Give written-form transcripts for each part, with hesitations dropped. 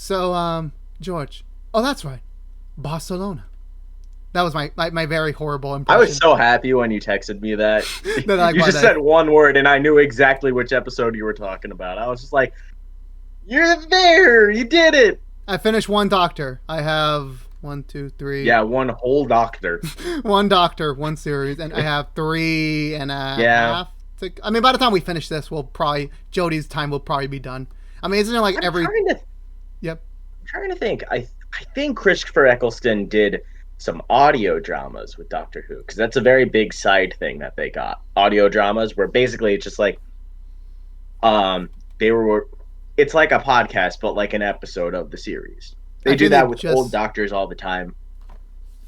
So, George. Oh, that's right. Barcelona. That was my very horrible I impression. was so happy when you texted me that. Like, You just said one word, and I knew exactly which episode you were talking about. I was just like, "You're there! You did it!" I finished one Doctor. I have 1, 2, 3. Yeah, one whole Doctor. One Doctor, one series, and I have 3.5. Yeah. I mean, by the time we finish this, Jodie's time will probably be done. I mean, isn't it like I'm every? trying to, Yep. I'm trying to think. I think Christopher Eccleston did some audio dramas with Doctor Who, because that's a very big side thing that they got. Audio dramas where basically it's just like they were it's like a podcast but like an episode of the series. They do that with old doctors all the time.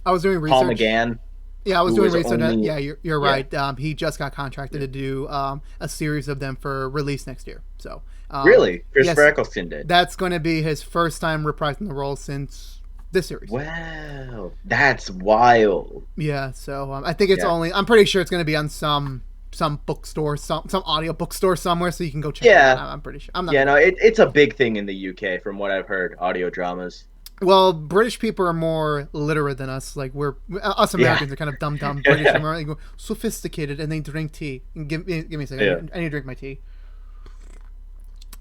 I was doing research. Paul McGann. Yeah, I was doing research. Yeah, you're right. He just got contracted to do a series of them for release next year. So really, Christopher Eccleston did. That's going to be his first time reprising the role since this series. Wow, that's wild. Yeah, so I think it's only. I'm pretty sure it's going to be on some bookstore, some audio bookstore somewhere, so you can go check it out. I'm pretty sure. I'm not. Yeah, no, it's a big thing in the UK, from what I've heard. Audio dramas. Well, British people are more literate than us. Like us Americans are kind of dumb. British are like sophisticated, and they drink tea. Give me a second. Yeah. I need to drink my tea.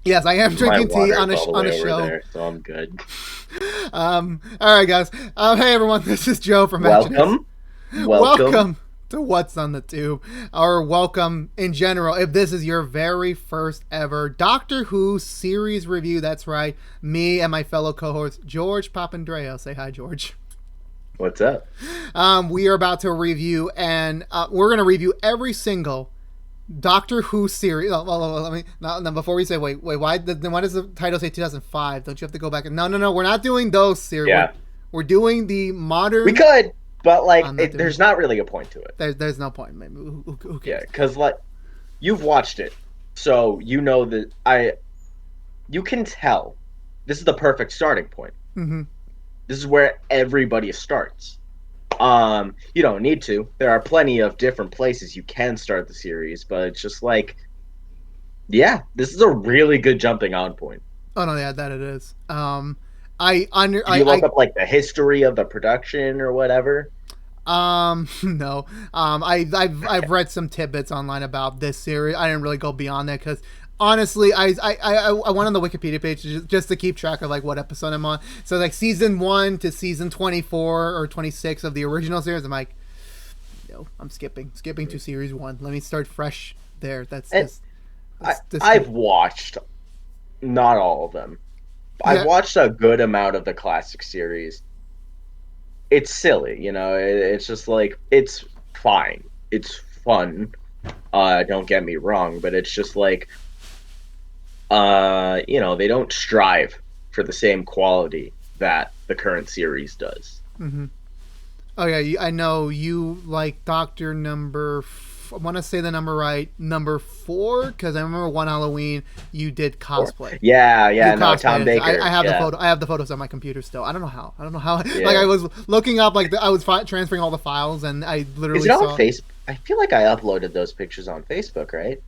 Yes, I am drinking tea on a show, there, so I'm good. All right, guys. Hey, everyone. This is Joe from ActionX. Welcome to What's on the Tube, or welcome in general if this is your very first ever Doctor Who series review. That's right, me and my fellow co-host George Papandreou. Say hi, George. What's up? We are about to review, and we're going to review every single Doctor Who series. Let me now before we say wait, why does the title say 2005? Don't you have to go back? No, we're not doing those series. Yeah. We're doing the modern. We could. But there's not really a point to it. There's no point. Maybe. Who cares? Yeah, because you've watched it, so you know that you can tell this is the perfect starting point. Mm-hmm. This is where everybody starts. You don't need to. There are plenty of different places you can start the series, but it's just this is a really good jumping on point. Oh no, yeah, that it is. Did you look up the history of the production or whatever? No. I've read some tidbits online about this series. I didn't really go beyond that because honestly, I went on the Wikipedia page just to keep track of what episode I'm on. So season 1 to season 24 or 26 of the original series. I'm like, no, I'm skipping to series 1. Let me start fresh there. I've watched not all of them. I've watched a good amount of the classic series. It's silly, it's just it's fine. It's fun. Don't get me wrong, but it's just they don't strive for the same quality that the current series does. Mm-hmm. Oh yeah, I know you like Doctor Number. I want to say the number right, number 4, because I remember one Halloween you did cosplay. Yeah, no, Tom Baker. I have the photo. I have the photos on my computer still. I don't know how. Yeah. I was looking up, I was transferring all the files, and I literally. Is it on Facebook? I feel like I uploaded those pictures on Facebook, right?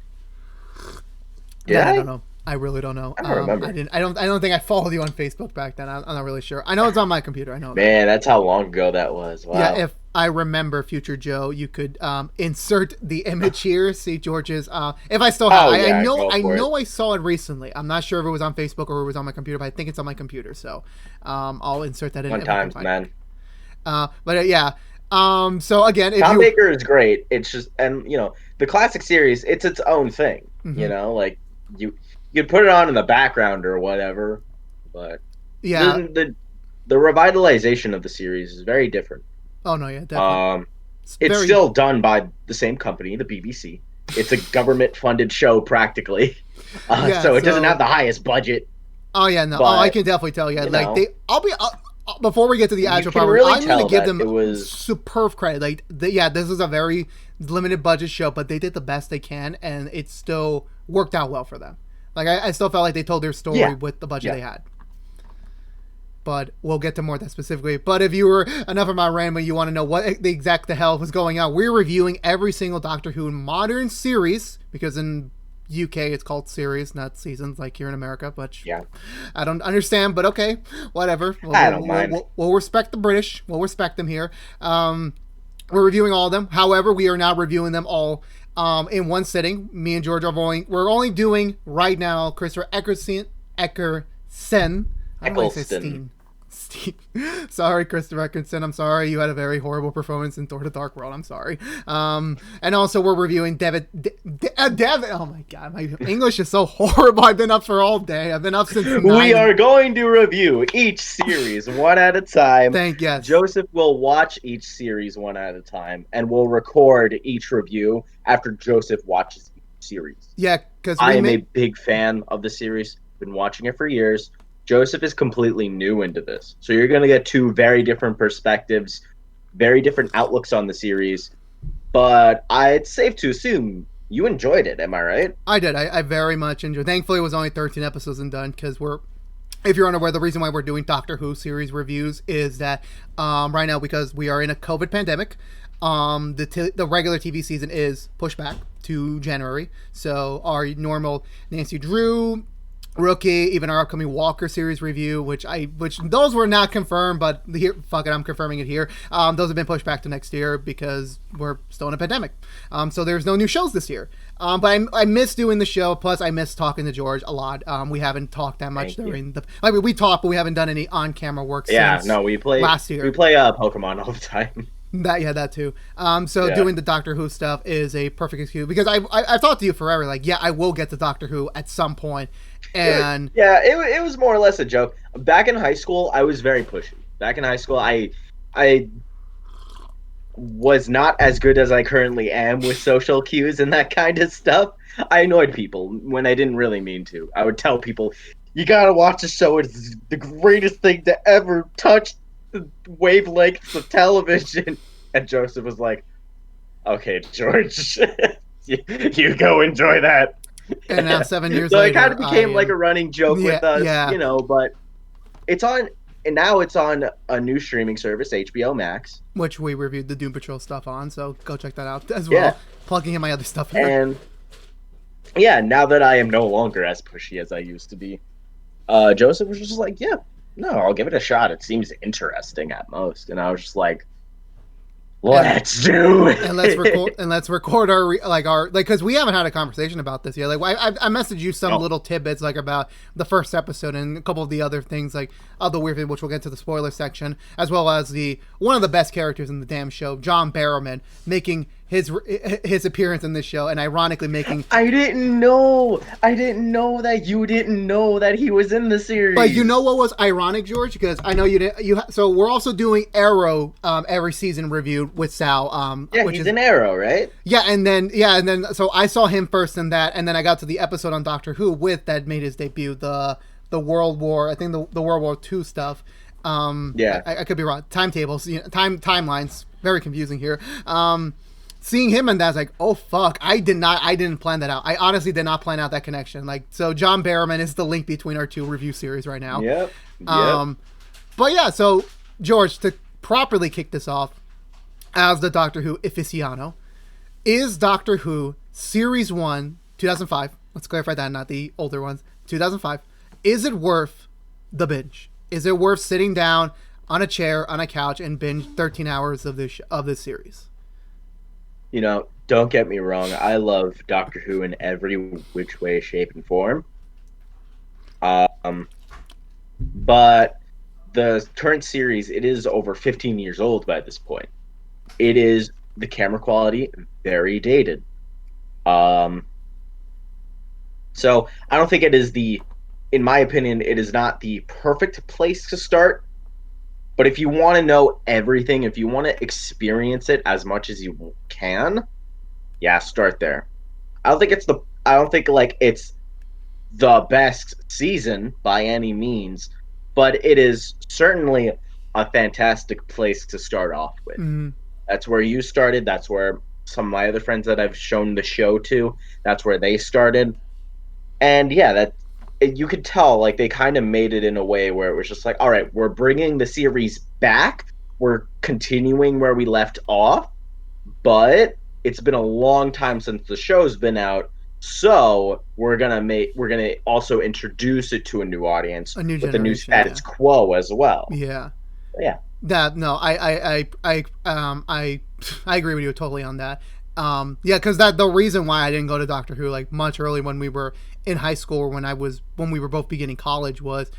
I don't know. I really don't know. I don't remember. I don't think I followed you on Facebook back then. I'm not really sure. I know it's on my computer. I know. Man, that's how long ago that was. Wow. Yeah, if I remember, future Joe, you could insert the image here. See George's. If I still have, I know I saw it recently. I'm not sure if it was on Facebook or it was on my computer, but I think it's on my computer. So, I'll insert that in. Fun times, man. But yeah. So again, Tom Baker is great. It's just, and the classic series, it's its own thing. Mm-hmm. You could put it on in the background or whatever, but the revitalization of the series is very different. Oh no, yeah, definitely. It's still done by the same company, the BBC. It's a government-funded show practically, so it doesn't have the highest budget. Oh yeah, no, I can definitely tell you. Before we get to the actual problem, I'm going to give them superb credit. This is a very limited budget show, but they did the best they can, and it still worked out well for them. I still felt like they told their story with the budget they had. But we'll get to more of that specifically. But if you were enough of my rant, but you want to know what the hell was going on, we're reviewing every single Doctor Who modern series, because in UK it's called series, not seasons like here in America, but Yeah, I don't understand, but okay, whatever. I don't mind. We'll respect the British. We'll respect them here. We're reviewing all of them. However, we are not reviewing them all in one sitting. Me and George we're only doing right now Christopher Eckerson. I don't want to say Steen. Sorry, Christopher Eckerson. I'm sorry. You had a very horrible performance in Thor: The Dark World. I'm sorry. And also we're reviewing David. Oh my god, my English is so horrible. I've been up for all day. I've been up since 9. We are going to review each series one at a time. Yes. Joseph will watch each series one at a time, and we'll record each review after Joseph watches each series. Yeah, because I am a big fan of the series. Been watching it for years. Joseph is completely new into this. So you're going to get two very different perspectives, very different outlooks on the series. But it's safe to assume you enjoyed it. Am I right? I did. I very much enjoyed it. Thankfully, it was only 13 episodes and done because if you're unaware, the reason why we're doing Doctor Who series reviews is that right now, because we are in a COVID pandemic, the regular TV season is pushed back to January. So our normal Nancy Drew, Rookie, even our upcoming Walker series review, which those were not confirmed, but here, fuck it, I'm confirming it here. Those have been pushed back to next year because we're still in a pandemic. So there's no new shows this year. But I miss doing the show. Plus, I miss talking to George a lot. We haven't talked that much we talk, but we haven't done any on-camera work. Since we play last year. We play Pokemon all the time. That too. Doing the Doctor Who stuff is a perfect excuse because I've talked to you forever. Like, yeah, I will get to Doctor Who at some point. And it was more or less a joke. Back in high school, I was very pushy. Back in high school, I was not as good as I currently am with social cues and that kind of stuff. I annoyed people when I didn't really mean to. I would tell people, "You gotta watch the show. It's the greatest thing to ever touch the wavelengths of television." And Joseph was like, "Okay, George, you go enjoy that." And now 7 years so later, it kind of became like a running joke with us, but it's on a new streaming service, HBO Max, which we reviewed the Doom Patrol stuff on, so go check that out as well. Plugging in my other stuff here. And now that I am no longer as pushy as I used to be, Joseph was just like, I'll give it a shot. It seems interesting at most. And I was just like, let's do it. And let's record our because we haven't had a conversation about this yet. Like I messaged you some little tidbits like about the first episode and a couple of the other things like other weird things, which we'll get to the spoiler section, as well as one of the best characters in the damn show, John Barrowman, making his appearance in this show, and ironically making. I didn't know that you didn't know that he was in the series. But you know what was ironic, George? Because I know you didn't. So we're also doing Arrow every season review with Sal. He's in Arrow, right? And then so I saw him first in that, and then I got to the episode on Doctor Who that made his debut, the World War, I think the World War II stuff. I could be wrong. Timetables, timelines, very confusing here. Seeing him and that's like, oh fuck, I didn't plan that out. I honestly did not plan out that connection. Like, so John Barrowman is the link between our two review series right now. Yep. But yeah, so George, to properly kick this off as the Doctor Who aficionado, is Doctor Who Series 1, 2005, let's clarify that, not the older ones, 2005, is it worth the binge? Is it worth sitting down on a chair, on a couch, and binge 13 hours of this series? Don't get me wrong. I love Doctor Who in every which way, shape, and form. But the current series, it is over 15 years old by this point. It is the camera quality very dated. So I don't think it is in my opinion, it is not the perfect place to start. But if you want to know everything, if you want to experience it as much as you can, start there. I don't think it's the best season by any means, but it is certainly a fantastic place to start off with. Mm-hmm. That's where you started. That's where some of my other friends that I've shown the show to, that's where they started. And that you could tell, like, they kind of made it in a way where it was just like, all right, we're bringing the series back. We're continuing where we left off, but it's been a long time since the show's been out. So we're gonna also introduce it to a new audience A new with the new generation, status yeah. quo as well. Yeah. Yeah. That no, I agree with you totally on that. Yeah, because that the reason why I didn't go to Doctor Who like much early when we were in high school or when we were both beginning college was,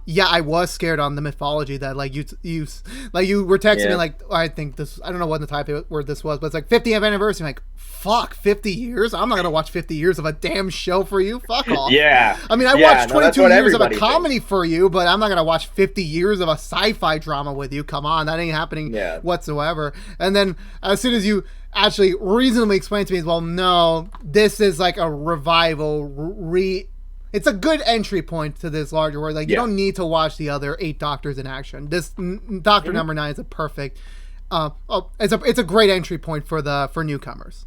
yeah, I was scared on the mythology that like you were texting me Yeah. like I think this I don't know what the type of word this was, but it's like 50th anniversary. I'm like fuck 50 years. I'm not gonna watch 50 years of a damn show for you. Fuck off. Yeah. I mean, I Yeah. watched No, that's 22 what years of a everybody comedy thinks. for you, but I'm not gonna watch 50 years of a sci-fi drama with you. Come on, that ain't happening Yeah. whatsoever. And then as soon as you actually reasonably explain to me, well, no, this is like a revival. It's a good entry point to this larger world. Like you Yeah. don't need to watch the other 8 Doctors in action. This Doctor Number 9 is a perfect. It's a great entry point for newcomers.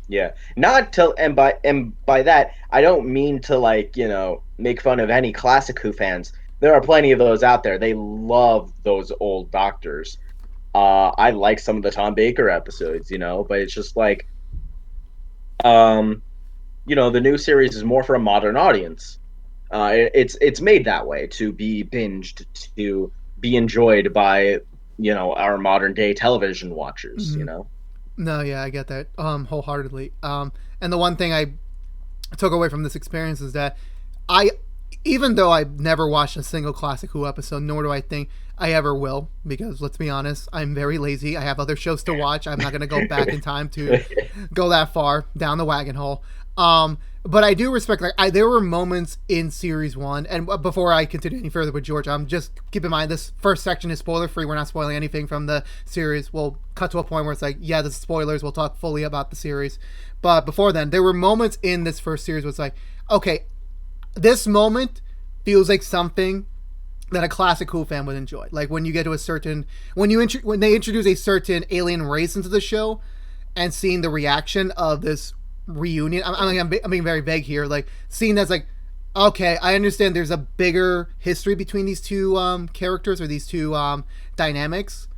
Yeah. Not to and by that, I don't mean to like, make fun of any classic Who fans. There are plenty of those out there. They love those old Doctors. I like some of the Tom Baker episodes, but it's just like um the new series is more for a modern audience. It's made that way to be binged, to be enjoyed by our modern day television watchers. No, yeah, I get that wholeheartedly. And the one thing I took away from this experience is that I, even though I've never watched a single Classic Who episode, nor do I think I ever will, because let's be honest, I'm very lazy. I have other shows to watch. I'm not going to go back in time to go that far down the wagon hole. But I do respect, like, there were moments in series 1, and before I continue any further with George, just keep in mind this first section is spoiler free. We're not spoiling anything from the series. We'll cut to a point where it's like, yeah, this is spoilers. We'll talk fully about the series. But before then, there were moments in this first series where it's like, okay, this moment feels like something that a classic Who fan would enjoy. Like when you get to a certain when they introduce a certain alien race into the show, and seeing the reaction of this reunion. I'm being very vague here. Like seeing that's like, okay, I understand there's a bigger history between these two characters or these two dynamics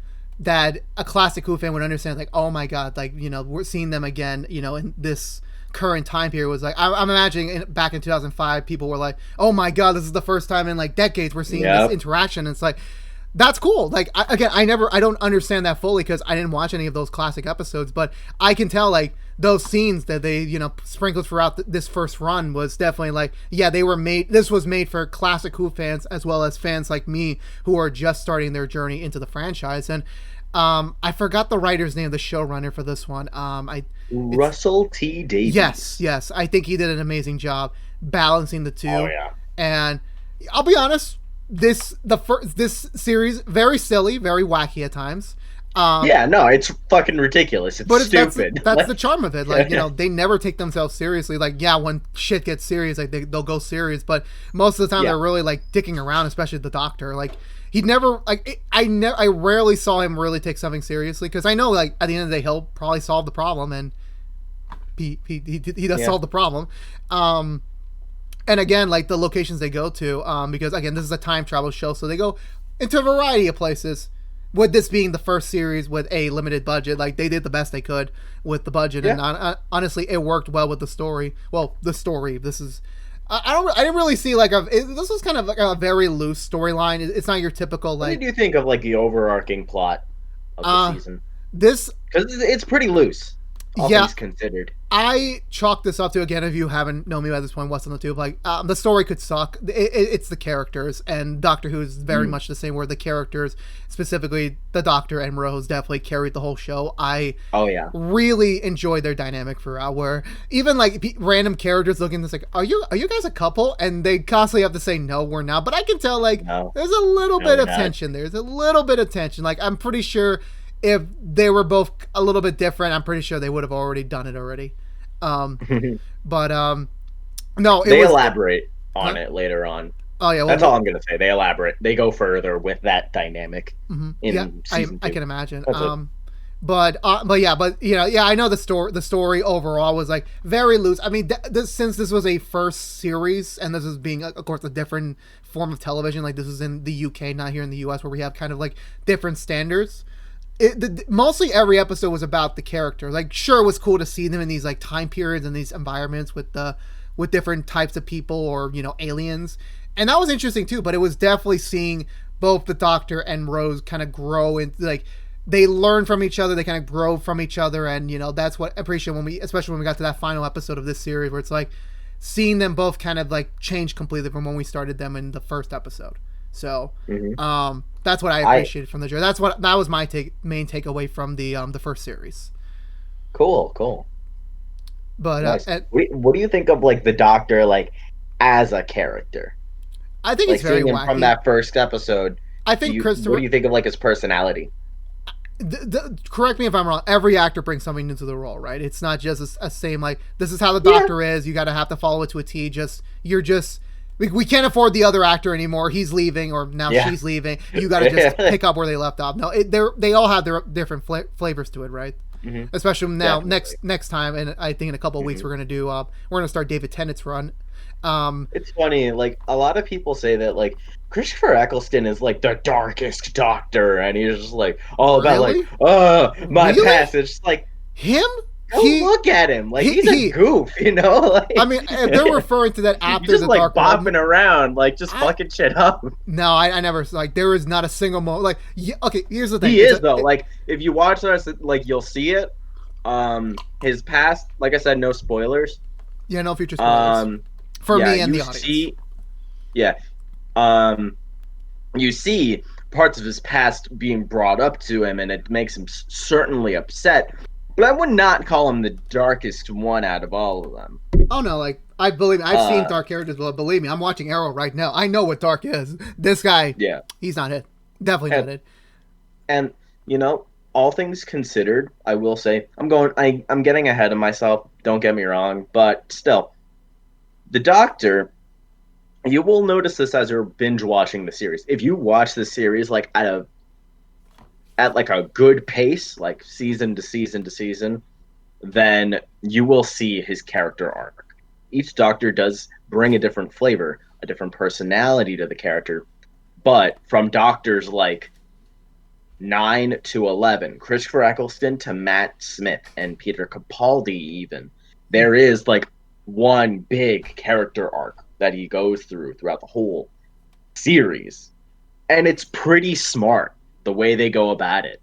that a classic Who fan would understand. Like, oh my god, like we're seeing them again. In this current time period was like I'm imagining back in 2005 people were like, oh my god, this is the first time in like decades we're seeing this interaction. And it's like that's cool. Like I don't understand that fully because I didn't watch any of those classic episodes, but I can tell like those scenes that they sprinkled throughout this first run was definitely like, yeah, this was made for classic Who fans as well as fans like me who are just starting their journey into the franchise. And I forgot the writer's name, the showrunner for this one. Russell T Davies. Yes. I think he did an amazing job balancing the two. Oh yeah. And I'll be honest, this series very silly, very wacky at times. Yeah, no, it's fucking ridiculous. It's stupid. That's the charm of it. Like they never take themselves seriously. Like yeah, when shit gets serious, like they'll go serious. But most of the time, they're really like dicking around, especially the Doctor. Like he never like I rarely saw him really take something seriously because I know like at the end of the day he'll probably solve the problem, and he does solve the problem. And again, like the locations they go to, because again this is a time travel show, so they go into a variety of places. With this being the first series with a limited budget, like they did the best they could with the budget, and honestly, it worked well with the story. Well, the story. This is. I didn't really see like this was kind of like a very loose storyline. It's not your typical like. What did you think of like the overarching plot of the season? Because it's pretty loose. All things considered. I chalk this up to, again, if you haven't known me by this point, what's on the tube, like the story could suck. It's the characters, and Doctor Who is very much the same. Where the characters, specifically the Doctor and Rose, definitely carried the whole show. I really enjoyed their dynamic throughout. Where even like random characters looking this like, are you guys a couple? And they constantly have to say no, we're not. But I can tell like there's a little bit of tension. There's a little bit of tension. Like I'm pretty sure. If they were both a little bit different, I'm pretty sure they would have already done it already. But no, they elaborate on it later on. Oh yeah, that's all I'm gonna say. They elaborate. They go further with that dynamic. In season 2. I can imagine. But I know the story overall was like very loose. I mean, since this was a first series and this is being, of course, a different form of television. Like this is in the UK, not here in the US, where we have kind of like different standards. mostly every episode was about the character. Like, sure, it was cool to see them in these like time periods and these environments with different types of people or aliens, and that was interesting too. But it was definitely seeing both the Doctor and Rose kind of grow and like they learn from each other, they kind of grow from each other, and that's what I appreciate especially when we got to that final episode of this series where it's like seeing them both kind of like change completely from when we started them in the first episode. So that's what I appreciated from the show. That was my main takeaway from the first series. Cool. But nice. What do you think of like the Doctor like as a character? I think it's very wacky. From that first episode. I think Christopher. What do you think of like his personality? Correct me if I'm wrong. Every actor brings something into the role, right? It's not just a same like this is how the Doctor is. You have to follow it to a T. We can't afford the other actor anymore. He's leaving, or now she's leaving. You got to just pick up where they left off. No, they all have their different flavors to it, right? Mm-hmm. Especially now, next time, and I think in a couple of weeks we're gonna start David Tennant's run. It's funny, like a lot of people say that like Christopher Eccleston is like the darkest Doctor, and he's just like all about like my past. It's just like him. Look at him, like he's a goof, Like, I mean, if they're referring to that after just the like Dark bopping around, like just fucking shit up. No, I never like. There is not a single moment. Like, okay, here's the thing. He is though. Like, if you watch this, like you'll see it. His past, like I said, no spoilers. Yeah, no future spoilers. For me and the audience. You see parts of his past being brought up to him, and it makes him certainly upset. But I would not call him the darkest one out of all of them. Oh no, like I've seen dark characters, but believe me, I'm watching Arrow right now. I know what dark is. This guy, he's not it. Definitely not it. And all things considered, I will say I'm getting ahead of myself. Don't get me wrong, but still, the Doctor. You will notice this as you're binge watching the series. If you watch the series like at like a good pace, like season to season to season, then you will see his character arc. Each Doctor does bring a different flavor, a different personality to the character, but from Doctors like 9 to 11, Christopher Eccleston to Matt Smith and Peter Capaldi even, there is like one big character arc that he goes throughout the whole series. And it's pretty smart the way they go about it.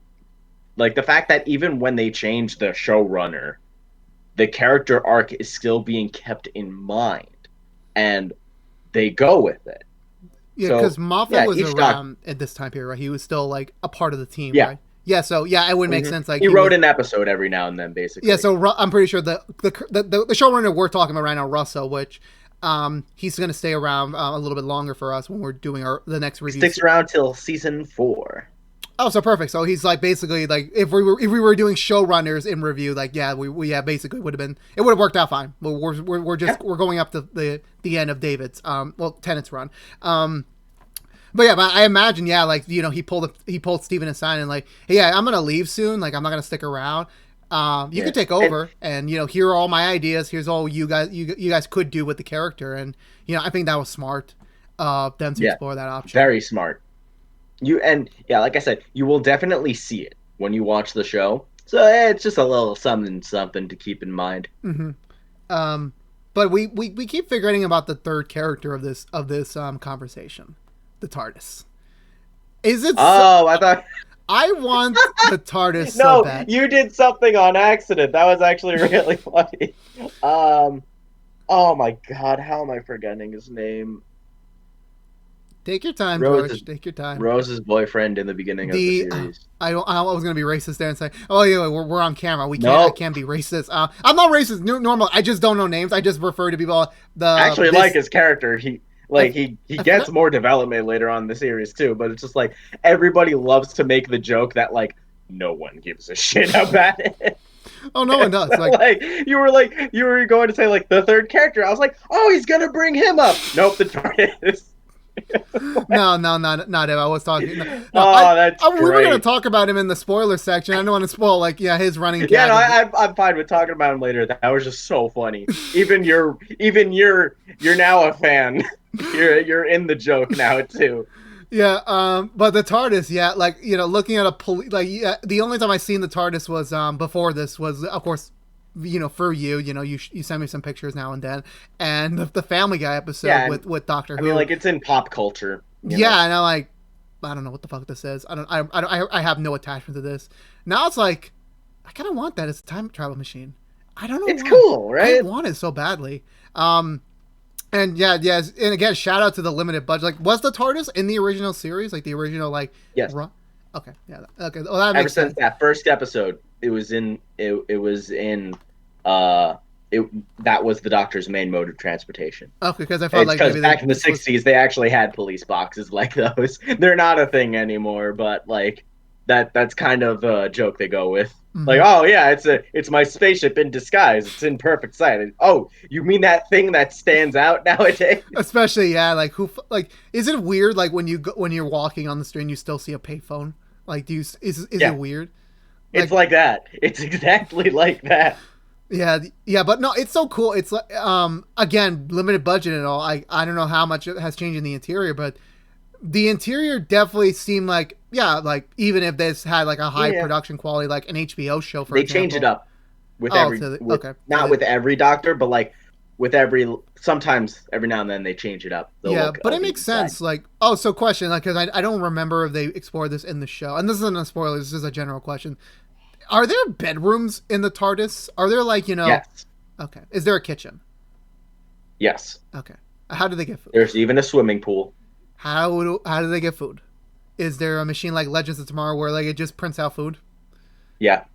Like the fact that even when they change the showrunner, the character arc is still being kept in mind and they go with it. Yeah, because Moffat was around at this time period, right? He was still like a part of the team, right? Yeah, so it would make sense. Like he wrote an episode every now and then, basically. Yeah, so I'm pretty sure the showrunner we're talking about right now, Russo, which he's going to stay around a little bit longer for us when we're doing the next review. Sticks around till season 4. Oh, so perfect. So he's like basically like if we were doing showrunners in review, like we basically would have worked out fine. We're going up to the end of David's Tennant's run. But I imagine he pulled Steven aside and like, hey, I'm gonna leave soon. Like I'm not gonna stick around. You could take over and here are all my ideas. Here's all you guys could do with the character, and I think that was smart. Them to explore that option. Very smart. Like I said, you will definitely see it when you watch the show. So it's just a little something to keep in mind. Mm-hmm. But we keep figuring about the third character of this conversation, the TARDIS. Is it? Oh, I thought. I want the TARDIS so bad. You did something on accident. That was actually really funny. Oh my god, how am I forgetting his name? Take your time, George. Take your time. Rose's boyfriend in the beginning of the series. I was going to be racist there and say, "Oh yeah, we're on camera. I can't be racist." I'm not racist. Normal. I just don't know names. I just refer to people. Like his character. He gets more development later on in the series too. But it's just like everybody loves to make the joke that like no one gives a shit about it. Oh, no one does. Like you were going to say like the third character. I was like, oh, he's gonna bring him up. Nope, the TARDIS. No, not him. I was talking. That's great. We were going to talk about him in the spoiler section. I don't want to spoil his running. Yeah, no, I'm fine with talking about him later. That was just so funny. Even you're now a fan. You're in the joke now too. Yeah, but the TARDIS, yeah, like looking at yeah, the only time I seen the TARDIS was before this was of course, for you send me some pictures now and then, and the Family Guy episode Yeah, with Doctor I mean, Who. like it's in pop culture, Yeah, and I'm like, I don't know what the fuck this is. I have no attachment to this. Now it's like, I kind of want that as a time travel machine. I don't know it's why. cool, I right? want it so badly. And yeah, and again, shout out to the limited budget. Like, was the TARDIS in the original series? Like the original, like, Yes. run? Okay, yeah, okay. Well, that Ever makes since sense. that first episode, uh it that was the Doctor's main mode of transportation. Okay, because I thought It's like because maybe back in the this was. '60s they actually had police boxes like those. They're not a thing anymore, but like that's kind of a joke they go with. Like, Mm-hmm. oh yeah, it's my spaceship in disguise. It's in perfect sight. And, oh, you mean that thing that stands out nowadays? Especially, yeah, like like is it weird like when you're walking on the street and you still see a payphone? Like, is Yeah, it weird? it's Like, like that. It's exactly like that. yeah, yeah, but no, it's so cool. It's like again, limited budget and all. I don't know how much it has changed in the interior, but the interior definitely seemed like, yeah, like even if this had like a high Yeah, production quality like an HBO show, for they change it example. up with Oh, every so with okay, so not with every Doctor, but like with every sometimes every now and then they change it up the yeah, look but it of makes each side. sense. Like, oh, so question, like, because I don't remember if they explored this in the show, and this isn't a spoiler. This is a general question. Are there bedrooms in the TARDIS? Are there like Yes, Okay, is there a kitchen? yes. Okay, how do they get food? There's even a swimming pool. How do they get food? Is there a machine like Legends of Tomorrow where like it just prints out food? Yeah,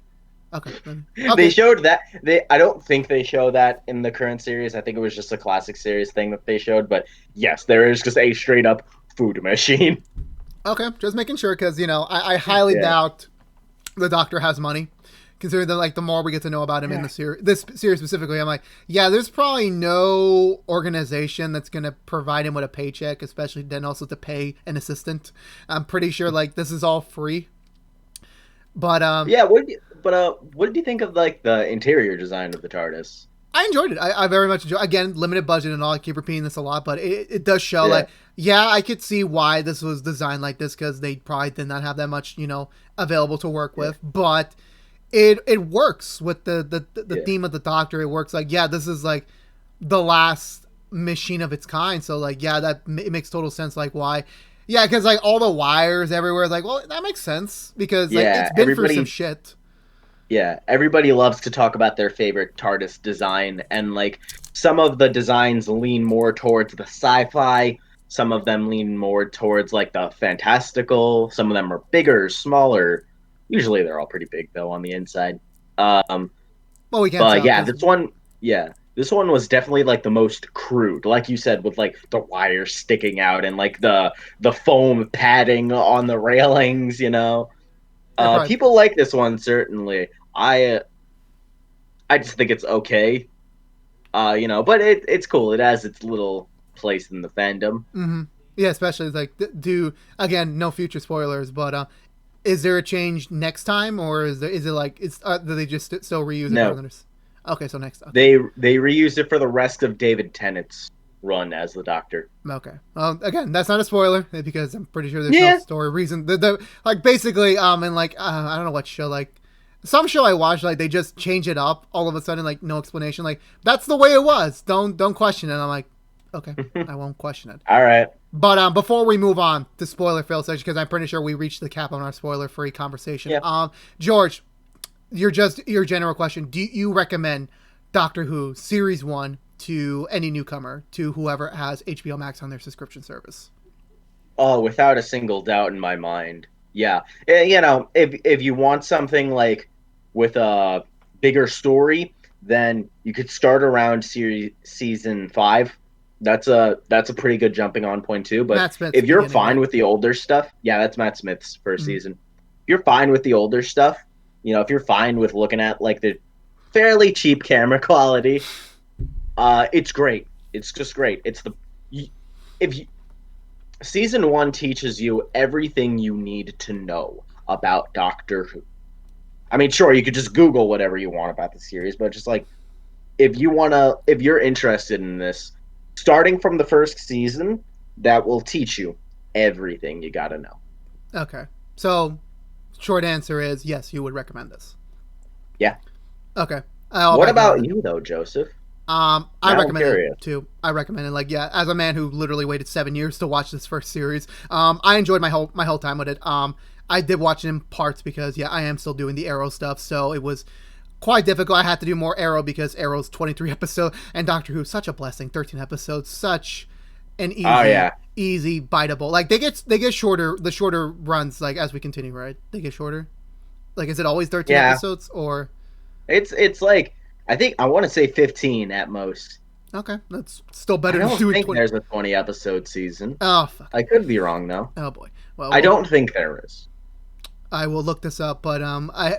Okay, they okay, showed that. They I don't think they show that in the current series. I think it was just a classic series thing that they showed. But yes, there is just a straight up food machine. okay. Just making sure because I highly Yeah, doubt the Doctor has money. Considering that, like, the more we get to know about him in this series specifically, I'm like, yeah, there's probably no organization that's gonna provide him with a paycheck, especially then also to pay an assistant. I'm pretty sure like this is all free. But yeah. What did you think of like the interior design of the TARDIS? I enjoyed it. I very much enjoyed. Again, limited budget and all. I keep repeating this a lot, but it does show Yeah, like, yeah, I could see why this was designed like this because they probably did not have that much available to work yeah, with, but it works with the yeah, theme of the Doctor. It works like, yeah, this is like the last machine of its kind. So like, yeah, it makes total sense. Like why? Yeah, because like all the wires everywhere is like, well, that makes sense because like yeah. it's been through some shit. Yeah, everybody loves to talk about their favorite TARDIS design, and like some of the designs lean more towards the sci-fi, some of them lean more towards like the fantastical, some of them are bigger, smaller. Usually they're all pretty big though on the inside. Um, Well, we can't but tell yeah, because this one was definitely like the most crude, like you said, with like the wires sticking out and like the foam padding on the railings. they're probably. People like this one certainly. I just think it's okay. But it's cool. It has its little place in the fandom. Mm-hmm. Yeah, especially like do again no future spoilers, but is there a change next time or is it like do they just still reuse it for No, others? Okay, so next. Okay, they reused it for the rest of David Tennant's run as the Doctor. okay. Again, that's not a spoiler because I'm pretty sure there's no Yeah, story reason. Like basically and like I don't know what show like. Some show I watched, like they just change it up all of a sudden, like no explanation. Like that's the way it was. Don't question it. I'm like, okay, I won't question it. all right. But before we move on to spoiler fail section, because I'm pretty sure we reached the cap on our spoiler free conversation. Yeah. George, your general question: do you recommend Doctor Who series one to any newcomer, to whoever has HBO Max on their subscription service? Oh, without a single doubt in my mind. Yeah. If you want something like with a bigger story, then you could start around season 5. That's a pretty good jumping on point too. But Matt Smith's if you're beginning, fine right? with the older stuff, yeah, that's Matt Smith's first Mm-hmm. season. If you're fine with the older stuff, if you're fine with looking at like the fairly cheap camera quality, it's great. It's just great. If you, season 1 teaches you everything you need to know about Doctor Who. I mean, sure, you could just Google whatever you want about the series, but just like if you're interested in this, starting from the first season, that will teach you. everything you gotta know. Okay. So, short answer is yes, you would recommend this. Yeah. Okay. What about you, though, Joseph? I recommend it too. I recommend it. Like, yeah, as a man who literally waited 7 years to watch this first series, I enjoyed my whole time with it. I did watch it in parts because, yeah, I am still doing the Arrow stuff, so it was quite difficult. I had to do more Arrow because Arrow's 23 episodes, and Doctor Who, such a blessing, 13 episodes, such an easy biteable. Like, they get shorter, the shorter runs, like, as we continue, right? They get shorter. Like, is it always 13 episodes, or? It's like, I want to say 15 at most. Okay, that's still better than doing 20. I don't think there's a 20 episode season. Oh, fuck. I could be wrong, though. Oh, boy. Well, I don't think there is. I will look this up, but I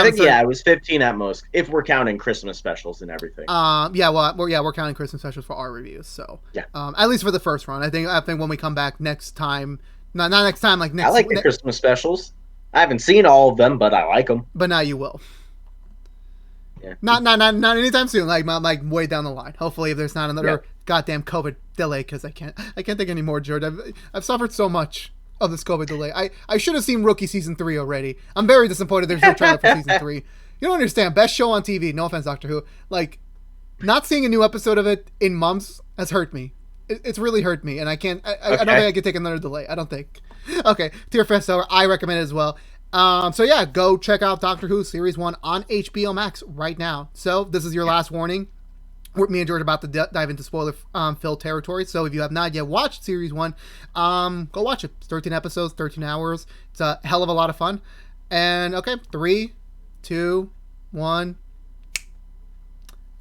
think it was 15 at most if we're counting Christmas specials and everything. We're counting Christmas specials for our reviews, so yeah. At least for the first run. I think when we come back next time, not next time, like next. I like the Christmas specials. I haven't seen all of them, but I like them. But now you will. Yeah. Not anytime soon. Like way down the line. Hopefully, if there's not another goddamn COVID delay, because I can't take any more, George. I've suffered so much of this COVID delay. I should have seen Rookie season 3 already. I'm very disappointed there's no trailer for season 3. You don't understand. Best show on TV. No offense, Doctor Who. Like, not seeing a new episode of it in months has hurt me. It's really hurt me, and I can't. I don't think I could take another delay. I don't think. Okay, Tier Fest over. I recommend it as well. So yeah, go check out Doctor Who Series 1 on HBO Max right now. So this is your last warning. Me and George are about to dive into spoiler-filled territory. So if you have not yet watched Series 1, go watch it. It's 13 episodes, 13 hours. It's a hell of a lot of fun. And okay, 3, 2, 1.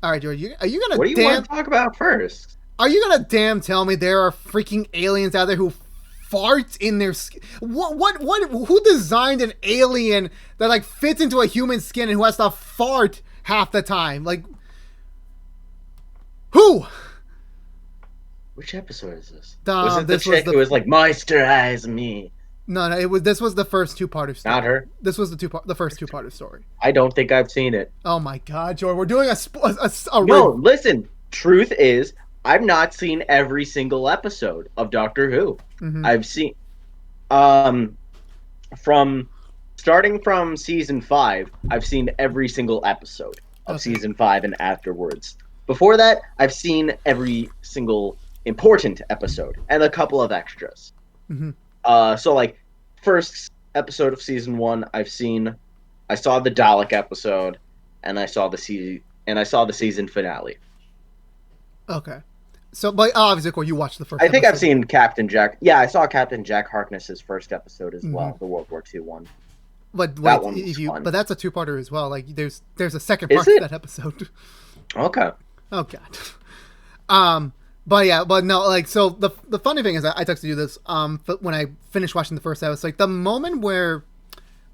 All right, George, are you gonna? What do you want to talk about first? Are you gonna damn tell me there are freaking aliens out there who farts in their skin? What? Who designed an alien that like fits into a human skin and who has to fart half the time? Like, who? Which episode is this? Was it the chick who was like, "Moisturize me"? No. This was the first two-parter story. Not her. This was the first two-parter story. I don't think I've seen it. Oh my God, George, we're doing No, listen. Truth is, I've not seen every single episode of Doctor Who. Mm-hmm. I've seen, starting from season 5, I've seen every single episode of season 5 and afterwards. Before that, I've seen every single important episode and a couple of extras. Mm-hmm. So like first episode of season 1, I saw the Dalek episode, and I saw the season finale. Okay. So, but obviously, of course, you watched the first. I think I've seen Captain Jack. Yeah, I saw Captain Jack Harkness's first episode as well, the World War II one. But wait, but that's a two-parter as well. Like, there's a second part to that episode. Okay. Oh God. But no, like, so the funny thing is, I texted you this. When I finished watching the first episode, like the moment where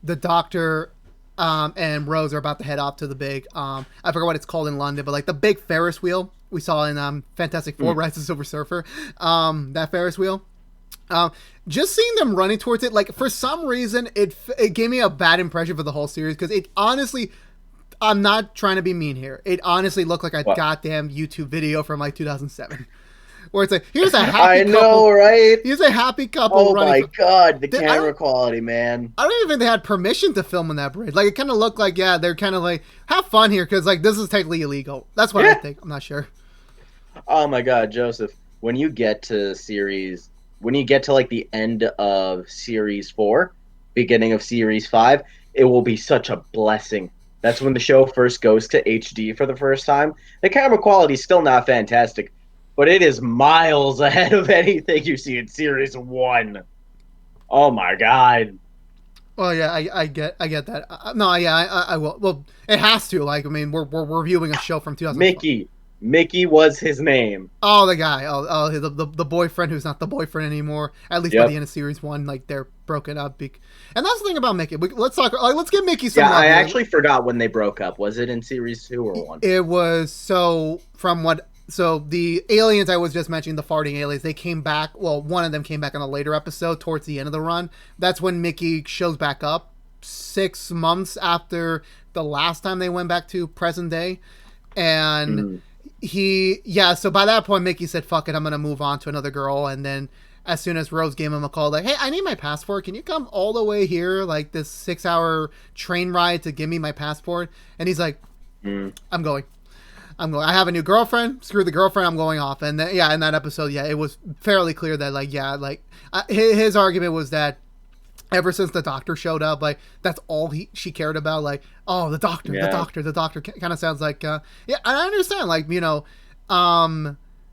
the Doctor and Rose are about to head off to the big, I forgot what it's called in London, but like the big Ferris wheel we saw in Fantastic Four: Rise of the Silver Surfer, that Ferris wheel. Just seeing them running towards it, like for some reason, it gave me a bad impression for the whole series because it honestly, I'm not trying to be mean here. It honestly looked like a goddamn YouTube video from like 2007. Where it's like, here's a happy couple. I know, right? Here's a happy couple. Oh my God, the camera quality, man. I don't even think they had permission to film on that bridge. Like, it kind of looked like, yeah, they're kind of like, have fun here, because like this is technically illegal. That's what I think. I'm not sure. Oh my God, Joseph, when you get to like the end of series 4, beginning of series 5, it will be such a blessing. That's when the show first goes to HD for the first time. The camera quality is still not fantastic, but it is miles ahead of anything you see in series 1. Oh my God. Well, yeah, I get that. I will. Well, it has to. Like, I mean, we're reviewing a show from 2004. Mickey was his name. Oh, the guy. The boyfriend who's not the boyfriend anymore. At least by the end of series 1, like they're broken up. And that's the thing about Mickey. Let's talk. Let's give Mickey some. Yeah, I actually forgot when they broke up. Was it in series 2 or 1? It was So the aliens I was just mentioning, the farting aliens, they came back. Well, one of them came back in a later episode towards the end of the run. That's when Mickey shows back up 6 months after the last time they went back to present day, and. So by that point, Mickey said, fuck it, I'm going to move on to another girl. And then as soon as Rose gave him a call, like, hey, I need my passport. Can you come all the way here, like this 6-hour train ride to give me my passport? And he's like, I'm going. I have a new girlfriend. Screw the girlfriend. I'm going off. And then, in that episode, it was fairly clear that, like, his argument was that ever since the doctor showed up, like, that's all she cared about. Like, oh, the doctor. Kind of sounds like, I understand. Like,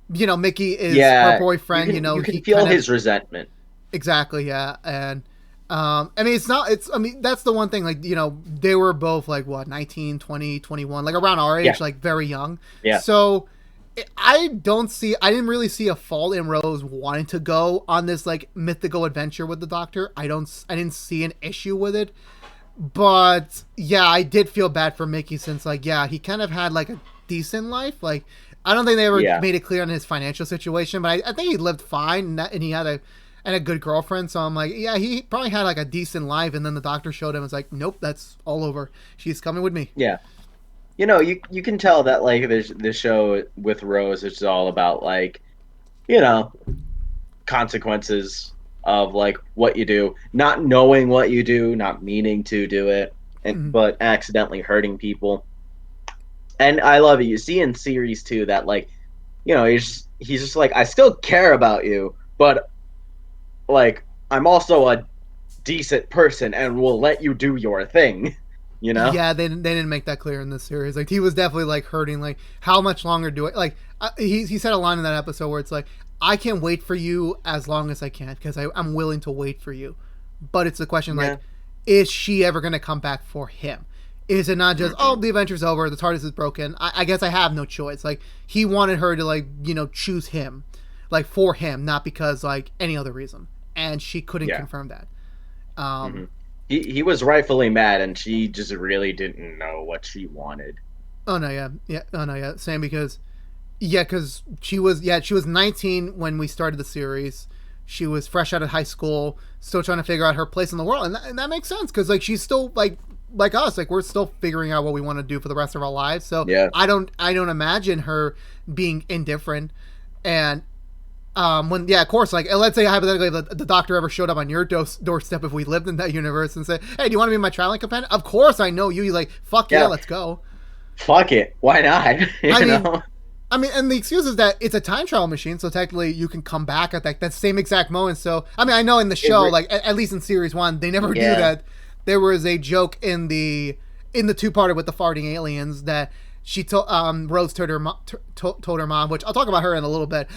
Mickey is her boyfriend. You can feel his resentment. Exactly. Yeah. And that's the one thing, like, they were both like what, 19, 20, 21, like around our age, like very young. Yeah. So I didn't really see a fault in Rose wanting to go on this like mythical adventure with the doctor. I didn't see an issue with it, but I did feel bad for Mickey since like, he kind of had like a decent life. Like, I don't think they ever made it clear on his financial situation, but I think he lived fine and he had a good girlfriend. So I'm like, he probably had like a decent life. And then the doctor showed him. It's like, nope, that's all over. She's coming with me. Yeah. You can tell that like this show with Rose is all about like, consequences of like what you do, not knowing what you do, not meaning to do it, but accidentally hurting people. And I love it. You see in series 2 that like, he's just like, I still care about you, but like, I'm also a decent person and will let you do your thing, Yeah, they didn't make that clear in this series. Like, he was definitely like hurting. Like, how much longer do I like? He said a line in that episode where it's like, I can wait for you as long as I can because I'm willing to wait for you. But it's the question like, is she ever going to come back for him? Is it not just, the adventure's over, the TARDIS is broken, I guess I have no choice. Like, he wanted her to like, choose him, like for him, not because like any other reason. And she couldn't confirm that. He was rightfully mad, and she just really didn't know what she wanted. Oh no, same because she was 19 when we started the series. She was fresh out of high school, still trying to figure out her place in the world, and that makes sense because like she's still like us, like we're still figuring out what we want to do for the rest of our lives. So I don't imagine her being indifferent. And when of course, like let's say hypothetically the doctor ever showed up on your doorstep if we lived in that universe and said, hey, do you want to be my traveling companion? Of course I know you. You're like, fuck yeah, let's go. Fuck it, why not? I mean, and the excuse is that it's a time travel machine, so technically you can come back at that same exact moment. So I mean, I know in the show, like at least in series 1, they never do that. There was a joke in the 2-parter with the farting aliens that she told Rose told her mom, which I'll talk about her in a little bit.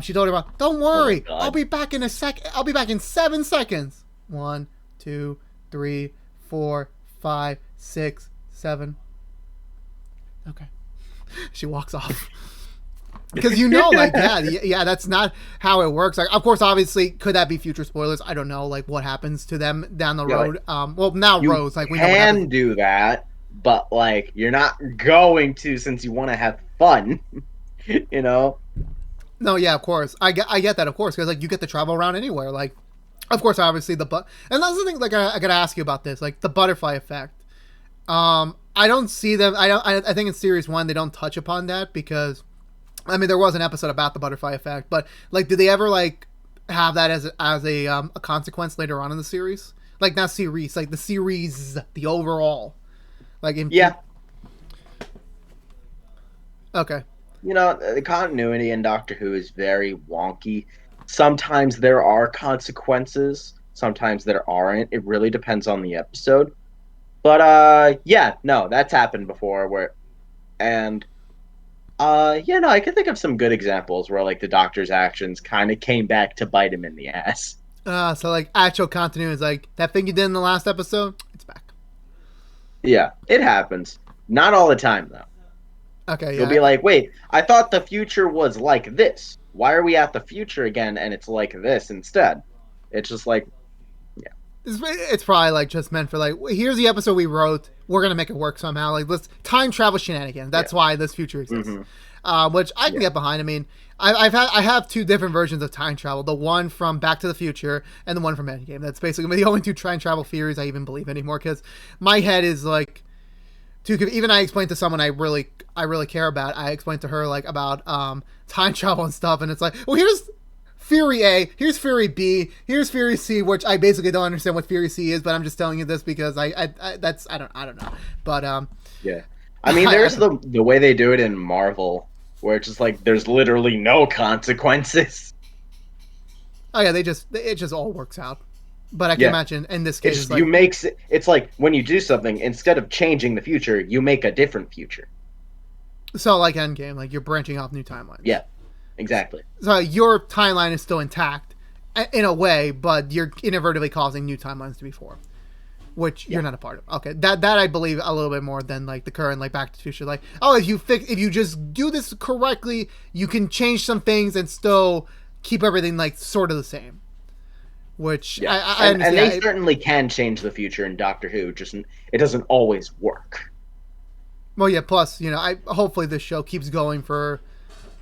She told her mom, "Don't worry, I'll be back in a sec. I'll be back in 7 seconds. 1, 2, 3, 4, 5, 6, 7. Okay." She walks off. Because like, that's not how it works. Like, of course, obviously, could that be future spoilers? I don't know, like, what happens to them down the road. Like, now Rose, like, we know what happens. You can do that, but, like, you're not going to since you want to have fun, No, yeah, of course. I get that, of course, because, like, you get to travel around anywhere. Like, of course, obviously, and that's the thing, like, I got to ask you about this, like, the butterfly effect. I don't see them, I think in series 1, they don't touch upon that because... I mean, there was an episode about the butterfly effect, but like, did they ever like have that as a consequence later on in the series? Like, not series, like the series, the overall, like Okay. The continuity in Doctor Who is very wonky. Sometimes there are consequences, sometimes there aren't. It really depends on the episode. But that's happened before. I can think of some good examples where like the Doctor's actions kind of came back to bite him in the ass. So like actual continuity is like that thing you did in the last episode, it's back. Yeah, it happens. Not all the time though. Okay, You'll be like, wait, I thought the future was like this. Why are we at the future again and it's like this instead? It's just like, it's probably like just meant for like, here's the episode we wrote. We're gonna make it work somehow. Like, let's time travel shenanigans. That's why this future exists. Which I can get behind. I mean, I have 2 different versions of time travel. The one from Back to the Future and the one from Endgame. That's basically the only 2 time travel theories I even believe anymore. Because my head is like, even I explained to someone I really care about. I explained to her like about time travel and stuff, and it's like, well, here's Fury A, here's Fury B, here's Fury C, which I basically don't understand what Fury C is, but I'm just telling you this because I don't know. But yeah. I mean, there's the way they do it in Marvel, where it's just like there's literally no consequences. Oh yeah, it just all works out. But I can imagine in this case, it's like when you do something, instead of changing the future, you make a different future. So like Endgame, like you're branching off new timelines. Yeah, exactly. So your timeline is still intact in a way, but you're inadvertently causing new timelines to be formed, which you're not a part of. Okay, that I believe a little bit more than like the current like Back to the Future. Like, oh, if you just do this correctly, you can change some things and still keep everything like sort of the same. Which I understand. And they certainly can change the future in Doctor Who. Just it doesn't always work. Well, yeah. Plus, hopefully this show keeps going for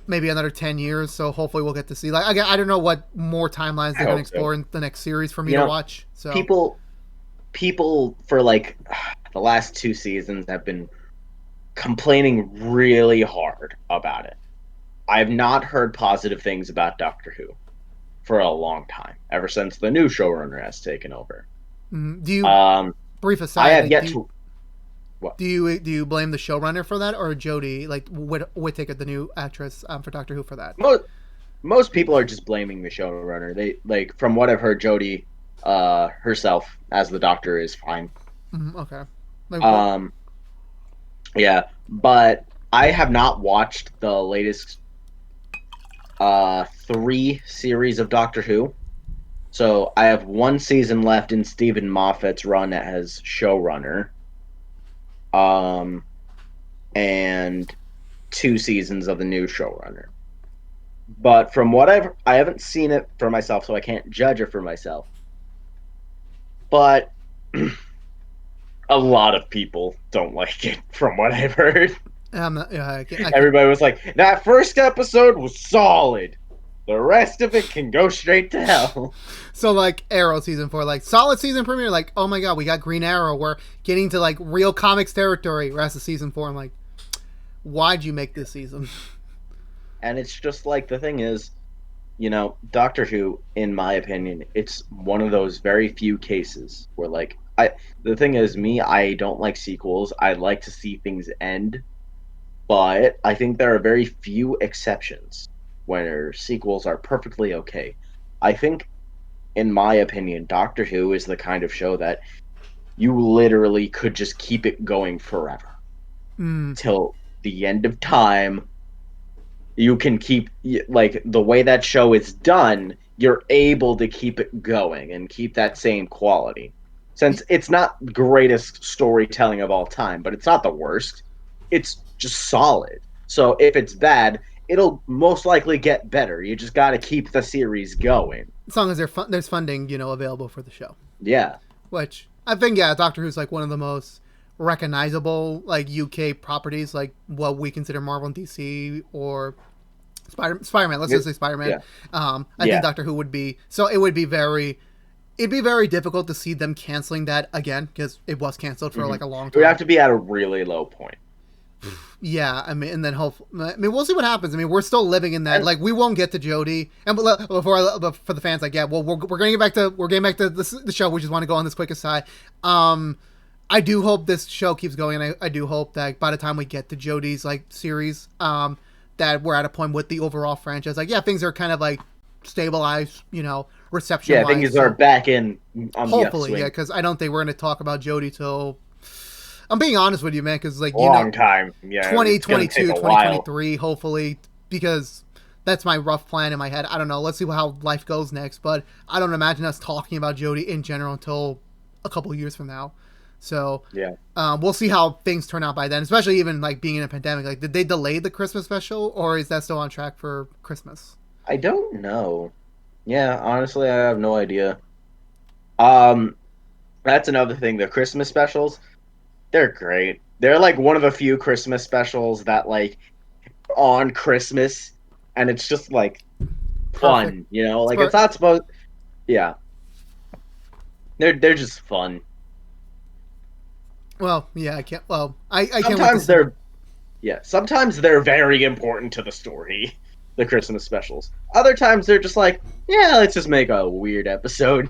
maybe another 10 years. So hopefully we'll get to see. Like, again, I don't know what more timelines they're going to explore in the next series for me to watch. So people for like the last 2 seasons have been complaining really hard about it. I have not heard positive things about Doctor Who for a long time, ever since the new showrunner has taken over. Do you brief aside? I have yet to. What? Do you blame the showrunner for that, or Jodie, like Whittaker, the new actress for Doctor Who, for that? Most people are just blaming the showrunner. They like, from what I've heard, Jodie herself as the Doctor is fine. Okay. Yeah, but I have not watched the latest 3 series of Doctor Who. So I have 1 season left in Stephen Moffat's run as showrunner. And 2 seasons of the new showrunner. But from what I haven't seen it for myself, so I can't judge it for myself. But a lot of people don't like it, from what I've heard. Everybody was like, that first episode was solid. The rest of it can go straight to hell. So, like, Arrow season 4, like, solid season premiere, like, oh my god, we got Green Arrow, we're getting to, like, real comics territory. Rest of season 4, I'm like, why'd you make this season? And it's just like, the thing is, Doctor Who, in my opinion, it's one of those very few cases where, like, the thing is, I don't like sequels. I like to see things end. But I think there are very few exceptions where sequels are perfectly okay. I think, in my opinion, Doctor Who is the kind of show that you literally could just keep it going forever. Till the end of time. You can keep, like, the way that show is done, you're able to keep it going and keep that same quality. Since it's not the greatest storytelling of all time, but it's not the worst. It's just solid. So if it's bad, it'll most likely get better. You just got to keep the series going. As long as there's funding, available for the show. Yeah. Which, I think, Doctor Who's, like, one of the most recognizable, like, UK properties, like, what we consider Marvel and DC, or Spider-Man. Let's just say Spider-Man. Yeah. I think Doctor Who would be... So it would be it'd be very difficult to see them canceling that again, because it was canceled for, like, a long time. It would have to be at a really low point. Yeah, I mean, and then we'll see what happens. I mean, we're still living in that. Like, we won't get to Jodie, and for the fans, like, we're getting back to the show. We just want to go on this quick aside. I do hope this show keeps going, and I do hope that by the time we get to Jodie's, like, series, that we're at a point with the overall franchise. Like, things are kind of, like, stabilized, reception. Yeah, things are back on hopefully, the upswing. because I don't think we're going to talk about Jodie till. I'm being honest with you, man, because, like, long time. Yeah, 2022, 2023, hopefully, because that's my rough plan in my head. I don't know. Let's see how life goes next, but I don't imagine us talking about Jodie in general until a couple of years from now. So, we'll see how things turn out by then, especially even, like, being in a pandemic. Like, did they delay the Christmas special, or is that still on track for Christmas? I don't know. Yeah, honestly, I have no idea. That's another thing. The Christmas specials, they're great. They're, like, one of the few Christmas specials that, like, on Christmas, and it's just, like, fun, Like, it's not supposed... Yeah. They're just fun. Well, yeah, I can't... Sometimes they're... Yeah, sometimes they're very important to the story. the Christmas specials. Other times they're just like, yeah, let's just make a weird episode.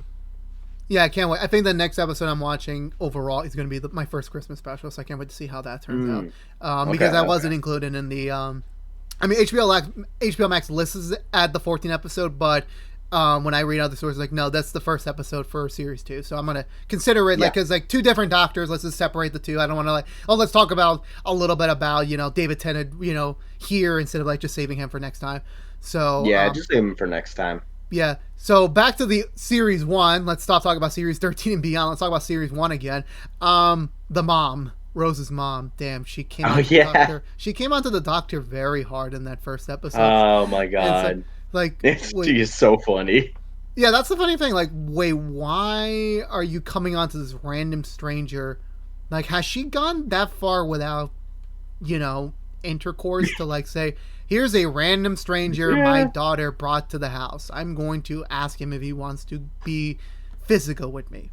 Yeah, I can't wait. I think the next episode I'm watching overall is going to be my first Christmas special, so I can't wait to see how that turns out. Because that wasn't included in the. I mean, HBO Max lists it at the 14th episode, but when I read other sources, like, no, that's the first episode for series 2. So I'm gonna consider it like, because like 2 different doctors. Let's just separate the 2. I don't want to like, oh, let's talk about a little bit about David Tennant, here instead of like just saving him for next time. So yeah, just save him for next time. Yeah. So back to the series 1. Let's stop talking about series 13 and beyond. Let's talk about series 1 again. The mom, Rose's mom. Damn, she came. The doctor. She came onto the doctor very hard in that first episode. Oh my god! She is so funny. Yeah, that's the funny thing. Like, wait, why are you coming onto this random stranger? Like, has she gone that far without, intercourse to like say, here's a random stranger my daughter brought to the house. I'm going to ask him if he wants to be physical with me.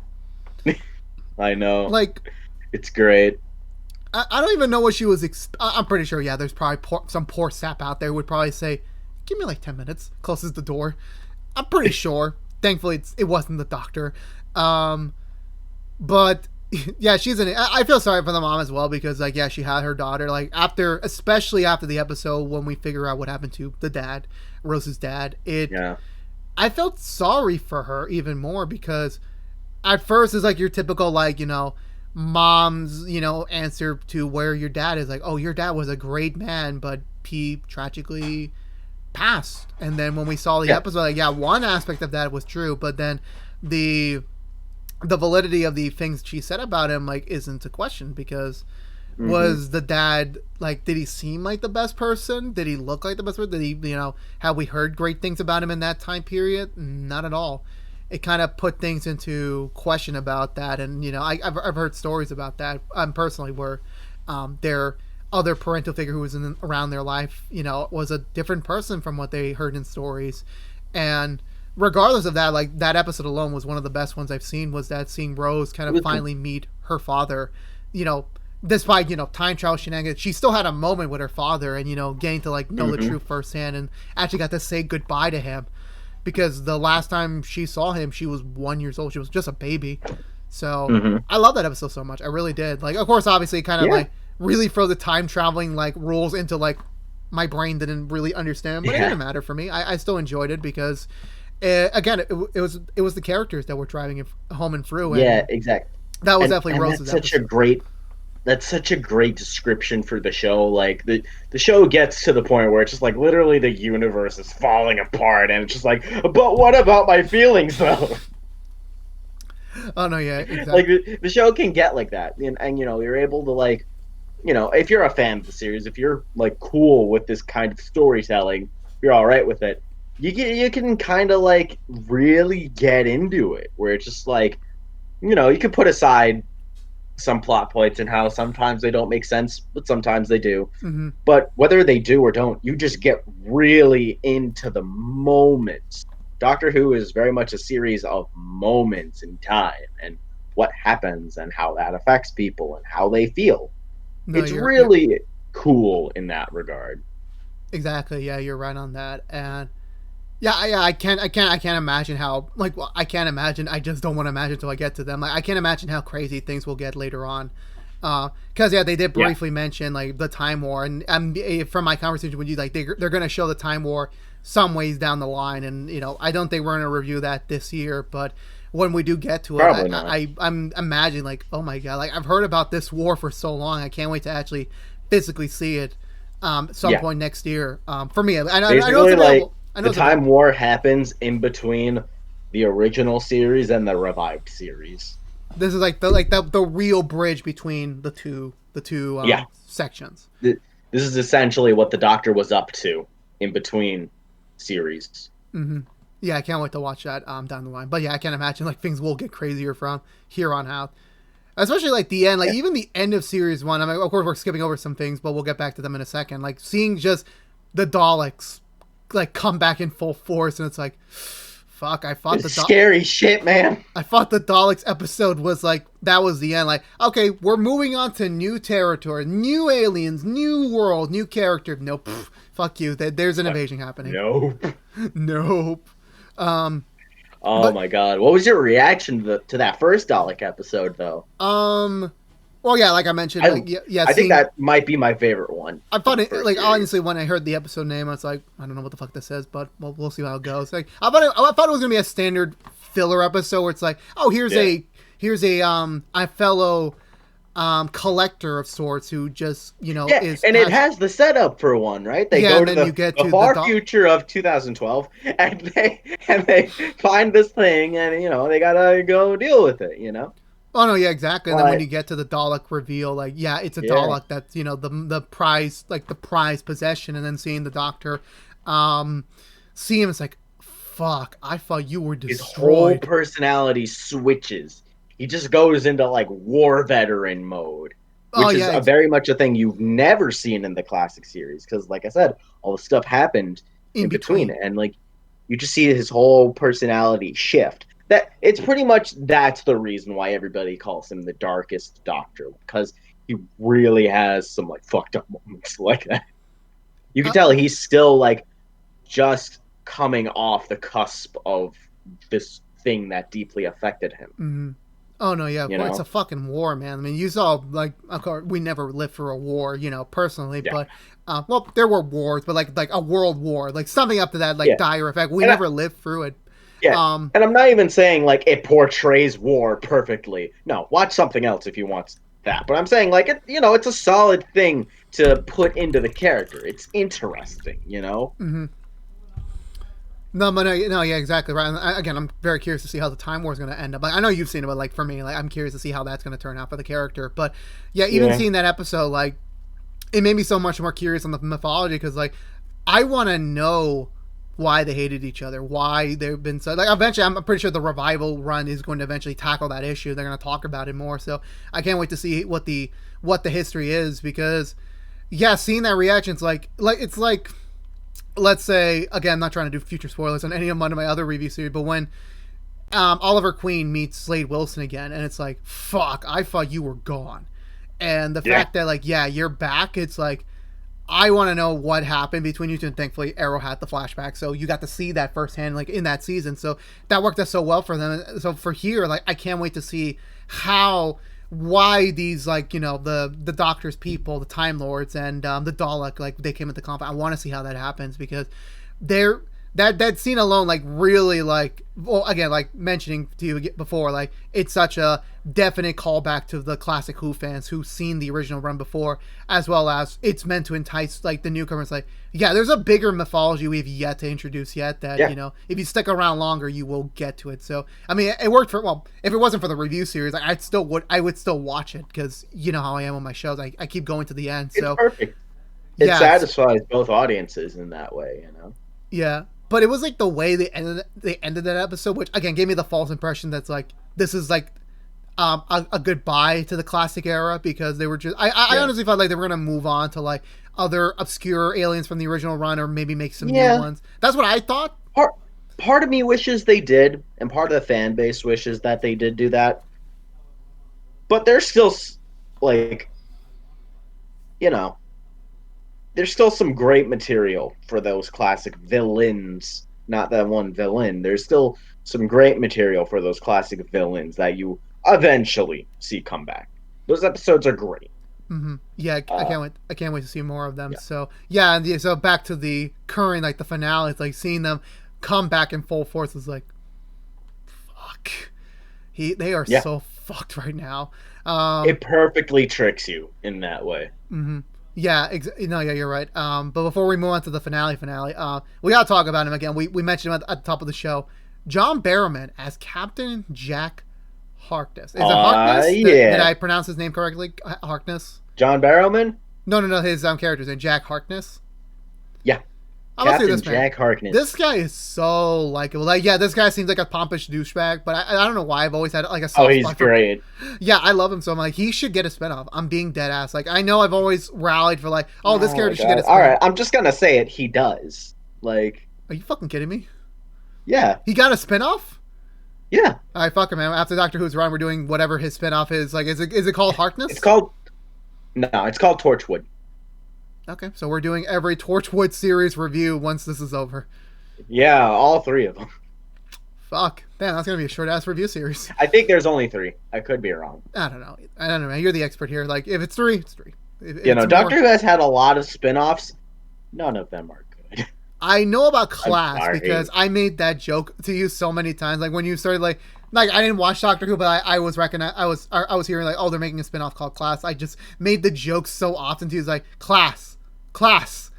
I know. Like, it's great. I don't even know what she was. I'm pretty sure. Yeah, there's probably some poor sap out there would probably say, "Give me like 10 minutes." Closes the door. I'm pretty sure. Thankfully, it wasn't the doctor. But yeah, I feel sorry for the mom as well because like she had her daughter like especially after the episode when we figure out what happened to the dad, Rose's dad. I felt sorry for her even more because at first it's like your typical like mom's answer to where your dad is like, oh, your dad was a great man but he tragically passed. And then when we saw the episode, like one aspect of that was true, but then the validity of the things she said about him like isn't a question because was the dad like, did he seem like the best person? Did he look like the best person? Did he have we heard great things about him in that time period? Not at all. It kind of put things into question about that, and I've heard stories about that personally where their other parental figure who was around their life was a different person from what they heard in stories. And regardless of that, like that episode alone was one of the best ones I've seen, was that seeing Rose kind of finally meet her father, despite, time travel shenanigans. She still had a moment with her father and, getting to like know the truth firsthand and actually got to say goodbye to him because the last time she saw him, she was 1 year old. She was just a baby. So I love that episode so much. I really did. Like, of course, obviously kind of like really throw the time traveling like rules into like my brain didn't really understand, but it didn't matter for me. I still enjoyed it because again, it was the characters that were driving it home and through. And exactly. That was definitely Rose's episode. That's such a great description for the show. Like the show gets to the point where it's just like literally the universe is falling apart, and it's just like, but what about my feelings though? Oh no, yeah, exactly. Like the show can get like that, and you're able to like, if you're a fan of the series, if you're like cool with this kind of storytelling, you're all right with it. You can kind of like really get into it, where it's just like, you can put aside some plot points and how sometimes they don't make sense, but sometimes they do. But whether they do or don't, you just get really into the moments. Doctor Who is very much a series of moments in time and what happens and how that affects people and how they feel. No, it's really cool in that regard. Exactly. Yeah, you're right on that. And yeah, I can't imagine how, like, well, I can't imagine. I just don't want to imagine until I get to them. Like, I can't imagine how crazy things will get later on. Because they did briefly mention like the Time War, and from my conversation with you, like they're going to show the Time War some ways down the line, and I don't think we're going to review that this year, but when we do get to it, I'm imagining like, oh my god, like I've heard about this war for so long, I can't wait to actually physically see it some point next year. For me, I know it's available. The Time War happens in between the original series and the revived series. This is like the real bridge between the two sections. This is essentially what the Doctor was up to in between series. Yeah, I can't wait to watch that down the line. But yeah, I can't imagine like things will get crazier from here on out. Especially like the end, like even the end of series 1. I mean, of course we're skipping over some things, but we'll get back to them in a second. Like seeing just the Daleks like come back in full force, and it's like, fuck, I fought the scary shit, man. I thought the Daleks episode was like, that was the end. Like, okay, we're moving on to new territory, new aliens, new world, new character. Nope. Fuck you. There's an invasion happening. Nope. Nope. Oh my god. What was your reaction to that first Dalek episode, though? Well, yeah, like I mentioned, I think that might be my favorite one. I thought it, like, honestly, when I heard the episode name, I was like, I don't know what the fuck this is, but we'll see how it goes. Like, I thought it was gonna be a standard filler episode where it's like, oh, here's a fellow collector of sorts who just, you know, it has the setup for one, right? They go to the far future of 2012, and they find this thing, and you know they gotta go deal with it, you know. Oh no, yeah, exactly. And then when you get to the Dalek reveal, like, yeah, it's a Dalek that's, you know, the prize, like the prize possession, and then seeing the Doctor, see him, it's like, fuck, I thought you were destroyed. His whole personality switches. He just goes into like war veteran mode, which is very much a thing you've never seen in the classic series. Because, like I said, all the stuff happened in between, and like you just see his whole personality shift. That it's pretty much that's the reason why everybody calls him the Darkest Doctor, because he really has some like fucked up moments like that. You can tell he's still like just coming off the cusp of this thing that deeply affected him. Mm-hmm. Oh no, yeah, well, it's a fucking war, man. I mean, you saw, like, of course, we never lived for a war, you know, personally, but well, there were wars, but like a world war, like something up to that, like dire effect. We never lived through it. Yeah, and I'm not even saying like it portrays war perfectly. No, watch something else if you want that. But I'm saying like it's a solid thing to put into the character. It's interesting, you know. Mm-hmm. No, yeah, exactly right. And again, I'm very curious to see how the Time War is going to end up. Like, I know you've seen it, but like for me, like I'm curious to see how that's going to turn out for the character. But yeah, even seeing that episode, like it made me so much more curious on the mythology because like I want to know why they hated each other, why they've been so like eventually I'm pretty sure the revival run is going to eventually tackle that issue. They're going to talk about it more. So I can't wait to see what the history is because seeing that reaction, it's like it's like, let's say, again, I'm not trying to do future spoilers on any of my other review series, but when Oliver Queen meets Slade Wilson again, and it's like, fuck, I thought you were gone. And the fact that, like, you're back, it's like, I want to know what happened between you two, and thankfully Arrow had the flashback, so you got to see that firsthand, like, in that season, so that worked out so well for them. So for here, like, I can't wait to see why these, like, you know, the Doctor's people, the Time Lords, and the Dalek, like, they came into conflict. I want to see how that happens because that scene alone, like, really, like, well, again, like mentioning to you before, like, it's such a definite callback to the classic Who fans who've seen the original run before, as well as it's meant to entice, like, the newcomers. Like, there's a bigger mythology we've yet to introduce yet that, you know, if you stick around longer, you will get to it. So, I mean, it worked if it wasn't for the review series, I would still watch it because you know how I am on my shows. I keep going to the end. So it's perfect. It satisfies both audiences in that way, you know? Yeah. But it was like the way they ended that episode, which again gave me the false impression that's like this is like a goodbye to the classic era because they were just I honestly felt like they were gonna move on to like other obscure aliens from the original run or maybe make some new ones. That's what I thought. Part of me wishes they did, and part of the fan base wishes that they did do that. But there's still like, you know, there's still some great material for those classic villains. Not that one villain. There's still some great material for those classic villains that you eventually see come back. Those episodes are great. Mm-hmm. Yeah, I can't wait. I can't wait to see more of them. Yeah. So so back to the current, like the finale, it's like seeing them come back in full force is like, fuck. They are so fucked right now. It perfectly tricks you in that way. Mm-hmm. Yeah, you're right. But before we move on to the finale, we gotta talk about him again. We mentioned him at the top of the show. John Barrowman as Captain Jack Harkness. Is it Harkness? Did I pronounce his name correctly? Harkness? John Barrowman? No. His character's name, Jack Harkness. Yeah. Captain Jack Harkness. This guy is so likable. Like, this guy seems like a pompous douchebag, but I don't know why I've always had like a soft spot he's great. Yeah, I love him so much. Like, he should get a spinoff. I'm being dead ass. Like, I know I've always rallied for like, this character should get a spinoff. All right, I'm just gonna say it. He does. Like, are you fucking kidding me? Yeah. He got a spinoff? Yeah. All right, fuck him, man. After Doctor Who's run, we're doing whatever his spinoff is. Like, is it called Harkness? It's called Torchwood. Okay, so we're doing every Torchwood series review once this is over. Yeah, all 3 of them. Fuck. Damn, that's gonna be a short ass review series. I think there's only 3. I could be wrong. I don't know, man. You're the expert here. Like, if it's 3, it's 3. Doctor Who has had a lot of spin-offs. None of them are good. I know about Class because I made that joke to you so many times. Like when you started like I didn't watch Doctor Who, but I was hearing like, oh, they're making a spinoff called Class. I just made the joke so often to you. Like Class. That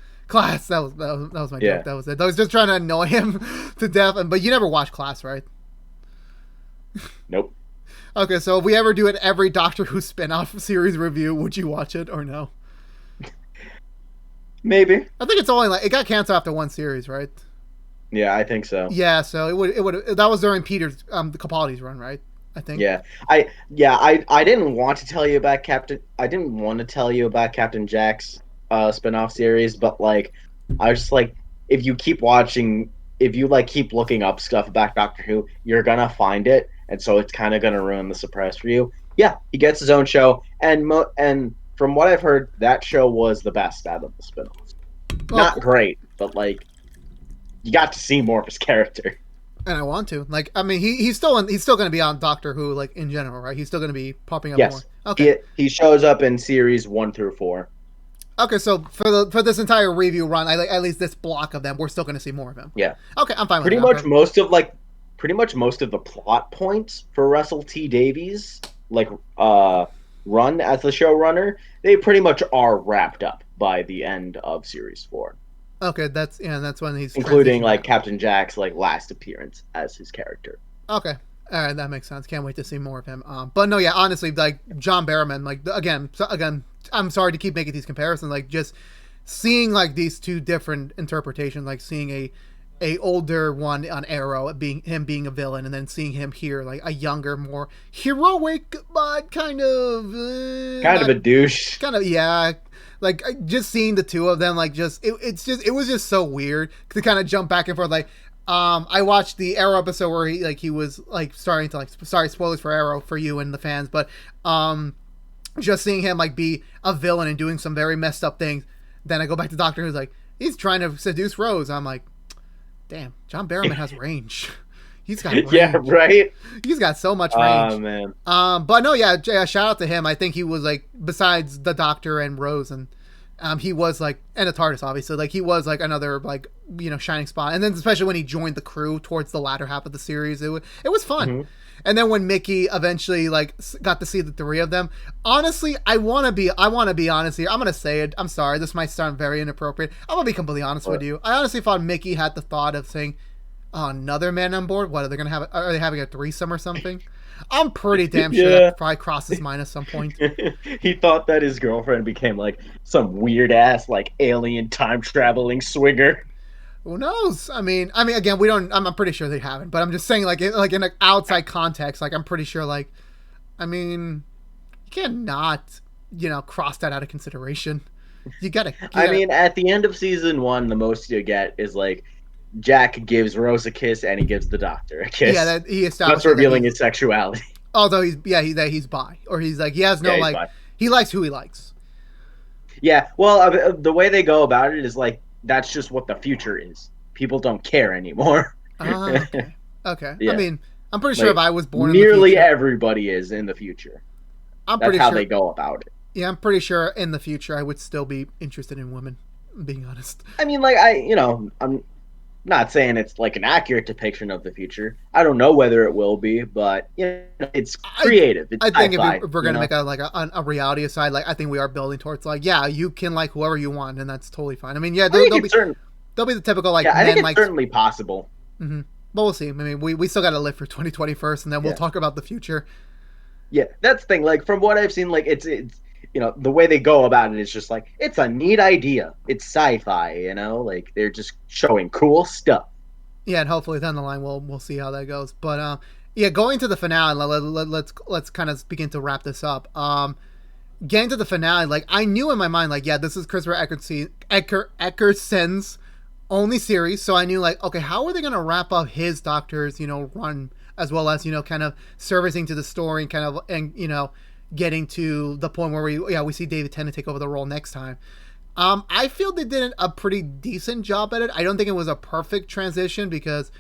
was my joke. That was it. I was just trying to annoy him to death. But you never watched Class, right? Nope. Okay, so if we ever do it every Doctor Who spinoff series review, would you watch it or no? Maybe. I think it's only like it got canceled after 1 series, right? Yeah, I think so. Yeah, so it would that was during Peter's the Capaldi's run, right? I think. Yeah. I didn't want to tell you about Captain Jack's spin-off series, but like I was just like, if you keep watching, if you like keep looking up stuff about Doctor Who, you're gonna find it, and so it's kind of gonna ruin the surprise for you. Yeah, he gets his own show, and from what I've heard, that show was the best out of the spin-offs. Not great, but like you got to see more of his character. And I want to. Like, I mean, he's still going to be on Doctor Who, like in general, right? He's still going to be popping up more. Okay. He shows up in series 1 through 4. Okay, so for this entire review run, at least this block of them, we're still going to see more of him. Yeah. Okay, I'm fine with that. Pretty much most of the plot points for Russell T Davies, like run as the showrunner, they pretty much are wrapped up by the end of series 4. Okay, that's when he's including like Captain Jack's like last appearance as his character. Okay, all right, that makes sense. Can't wait to see more of him. But no, yeah, honestly, like John Barrowman, like again, I'm sorry to keep making these comparisons. Like just seeing like these 2 different interpretations, like seeing a older one on Arrow being a villain, and then seeing him here like a younger, more heroic, but kind of a douche. Kind of, yeah. Like just seeing the 2 of them, like just it was just so weird to kind of jump back and forth. Like I watched the Arrow episode where he was like starting to like, sorry, spoilers for Arrow for you and the fans, but just seeing him like be a villain and doing some very messed up things. Then I go back to Doctor Who's like, he's trying to seduce Rose. I'm like, damn, John Barrowman has range. He's got range. Yeah, right. He's got so much range. Oh man. But no, yeah, shout out to him. I think he was like, besides the Doctor and Rose, and he was like, and the TARDIS obviously, like he was like another like shining spot. And then especially when he joined the crew towards the latter half of the series, it was fun. Mm-hmm. And then when Mickey eventually like got to see the 3 of them, honestly, I want to be honest here. I'm gonna say it. I'm sorry, this might sound very inappropriate. I'm gonna be completely honest with you. I honestly thought Mickey had the thought of saying, another man on board? What are they gonna have? Are they having a threesome or something? I'm pretty damn sure that probably crossed his mind at some point. He thought that his girlfriend became like some weird ass like alien time traveling swinger. Who knows? I mean, again, we don't. I'm pretty sure they haven't, but I'm just saying, like in an outside context, like I'm pretty sure, like, I mean, you cannot, cross that out of consideration. You gotta. I mean, at the end of season 1, the most you get is like Jack gives Rose a kiss and he gives the Doctor a kiss. Yeah, that he established. That's revealing his sexuality. Although he's bi, or he's like he has no he likes who he likes. Yeah, well, the way they go about it is like that's just what the future is. People don't care anymore. Okay. Okay. Yeah. I mean, I'm pretty sure like, if I was born nearly in the future, everybody is in the future. That's how they go about it. Yeah, I'm pretty sure in the future I would still be interested in women, being honest. I mean, like I'm not saying it's like an accurate depiction of the future. I don't know whether it will be, but it's creative. I think if we're gonna make a reality aside, like I think we are building towards like, yeah, you can like whoever you want, and that's totally fine. I mean, yeah, they'll be the typical like. Yeah, I think it's certainly possible. Mm-hmm. But we'll see. I mean, we still got to live for 2020 first, and then we'll talk about the future. Yeah, that's the thing. Like from what I've seen, like it's the way they go about it is just like it's a neat idea. It's sci-fi, like they're just showing cool stuff. Yeah, and hopefully down the line we'll see how that goes. But yeah, going to the finale, let's kind of begin to wrap this up. Getting to the finale, like I knew in my mind, like yeah, this is Christopher Eccleston's only series, so I knew like, okay, how are they going to wrap up his Doctor's, run, as well as, kind of servicing to the story and kind of, and, getting to the point where we see David Tennant take over the role next time. I feel they did a pretty decent job at it. I don't think it was a perfect transition because,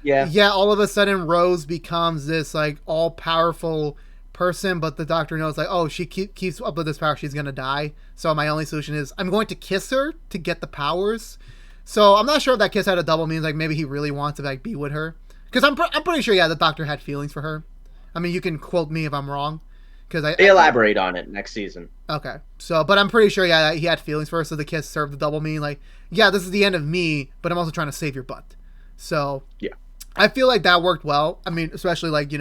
all of a sudden Rose becomes this like all powerful person, but the Doctor knows like, oh, she keeps up with this power, she's gonna die. So my only solution is I'm going to kiss her to get the powers. So I'm not sure if that kiss had a double means, like maybe he really wants to like be with her, because I'm pretty sure the Doctor had feelings for her. I mean, you can quote me if I'm wrong, because they elaborate on it next season. Okay, so but I'm pretty sure he had feelings for her, so the kiss served the double meaning, like, this is the end of me, but I'm also trying to save your butt. So I feel like that worked well. I mean, especially like,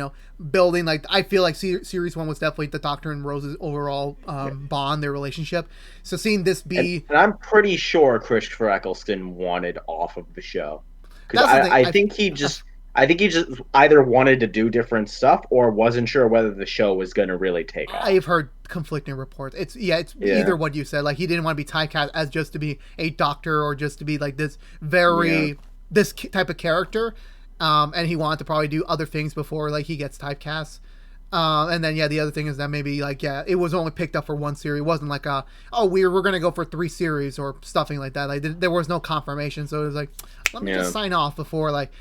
building, like, I feel like series 1 was definitely the Doctor and Rose's overall bond, their relationship. So seeing this be... And I'm pretty sure Christopher Eccleston wanted off of the show. Because I think he just either wanted to do different stuff or wasn't sure whether the show was going to really take off. I've heard conflicting reports. It's either what you said. Like, he didn't want to be typecast as just to be a doctor or just to be like this this type of character. And he wanted to probably do other things before like he gets typecast. And then the other thing is that maybe like it was only picked up for one series. It wasn't like we're gonna go for 3 series or stuffing like that. Like there was no confirmation, so it was like, let me just sign off before like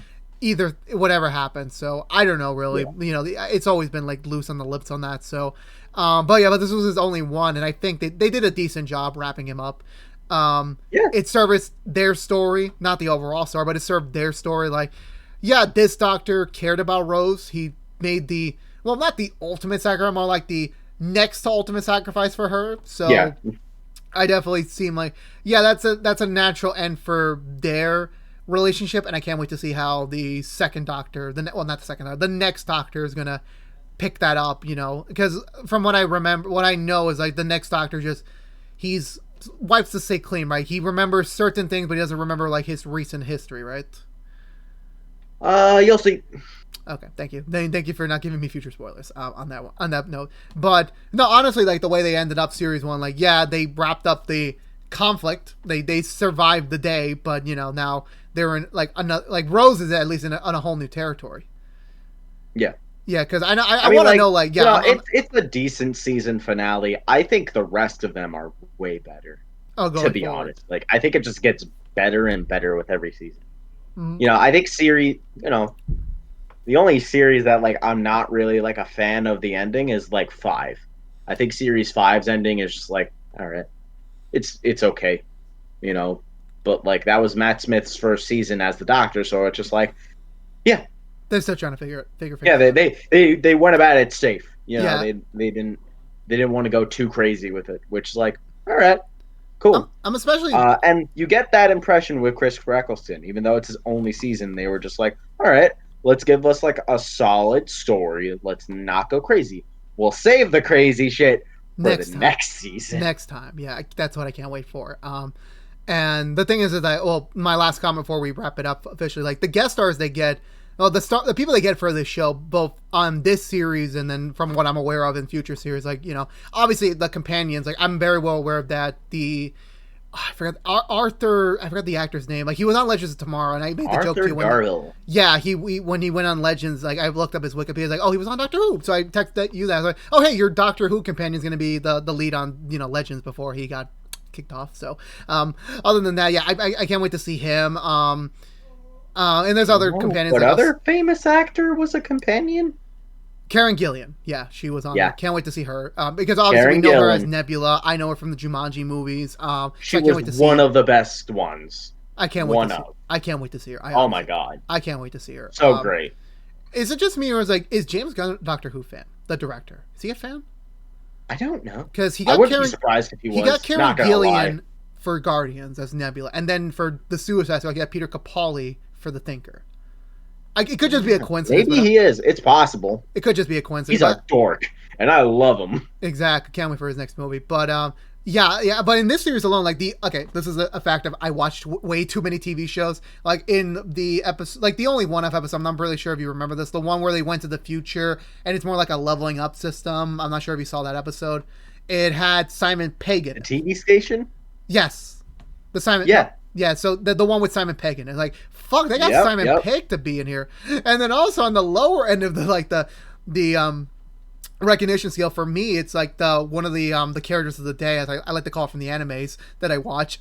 either whatever happens. So I don't know really. It's always been like loose on the lips on that. So but this was his only one, and I think they did a decent job wrapping him up. It serviced their story, not the overall story, but it served their story. Like, this Doctor cared about Rose. He made not the ultimate sacrifice, more like the next to ultimate sacrifice for her. So I definitely seem like, that's a natural end for their relationship, and I can't wait to see how the second Doctor, not the second Doctor, the next Doctor is gonna pick that up. Because from what I remember, what I know is like the next Doctor he's wipes the slate clean, right? He remembers certain things, but he doesn't remember like his recent history, right? You'll see. Okay, thank you. Thank you for not giving me future spoilers on that note. But no, honestly, like the way they ended up series 1, like they wrapped up the conflict. They survived the day, but now they're in like another, like Rose is at least on a whole new territory. Yeah, because I want to know like it's a decent season finale. I think the rest of them are way better. To be honest, like I think it just gets better and better with every season. Mm-hmm. I think the only series that like I'm not really like a fan of the ending is like 5. I think series 5's ending is just like, all right, it's okay, but like that was Matt Smith's first season as the Doctor, so it's just like, they're still trying to figure they went about it safe. They didn't want to go too crazy with it, which is like, all right. Cool. I'm especially... and you get that impression with Christopher Eccleston. Even though it's his only season, they were just like, all right, let's give us like a solid story. Let's not go crazy. We'll save the crazy shit for the next season. Next time. Yeah, that's what I can't wait for. And the thing is that, my last comment before we wrap it up officially, like the guest stars they get, the people they get for this show, both on this series and then from what I'm aware of in future series, like, obviously the companions, like I'm very well aware of that. I forgot Arthur, I forgot the actor's name. Like he was on Legends of Tomorrow, and I made the joke too. When he went on Legends, like I looked up his Wikipedia, like, oh, he was on Doctor Who. So I texted you that. I was like, oh, hey, your Doctor Who companion's going to be the lead on Legends before he got kicked off. So other than that, I can't wait to see him. And there's other companions. What other famous actor was a companion? Karen Gillan. Yeah, she was on there. Can't wait to see her. Because obviously we know her as Nebula. I know her from the Jumanji movies. She was one of the best ones. I can't wait to see her. Oh my god. I can't wait to see her. So great. Is it just me, or is James Gunn a Doctor Who fan? The director. Is he a fan? I don't know. Because I wouldn't be surprised if he was. He got Karen Gillan for Guardians as Nebula. And then for the Suicide Squad, he got Peter Capaldi for the Thinker. It could just be a coincidence. Maybe he is. It's possible. It could just be a coincidence. He's a dork, and I love him. Exactly. Can't wait for his next movie. But but in this series alone, like this is a fact of I watched way too many TV shows. Like in the episode, like the only one-off episode, I'm not really sure if you remember this, the one where they went to the future, and it's more like a leveling up system. I'm not sure if you saw that episode. It had Simon Pegg in it. A TV station? Yes. The Simon. Yeah. Yeah, so the one with Simon Pegg in it. Like, fuck, they got Yep, Simon yep. Pegg to be in here. And then also on the lower end of the recognition scale for me, it's like one of the characters of the day, as I like to call it from the animes that I watch.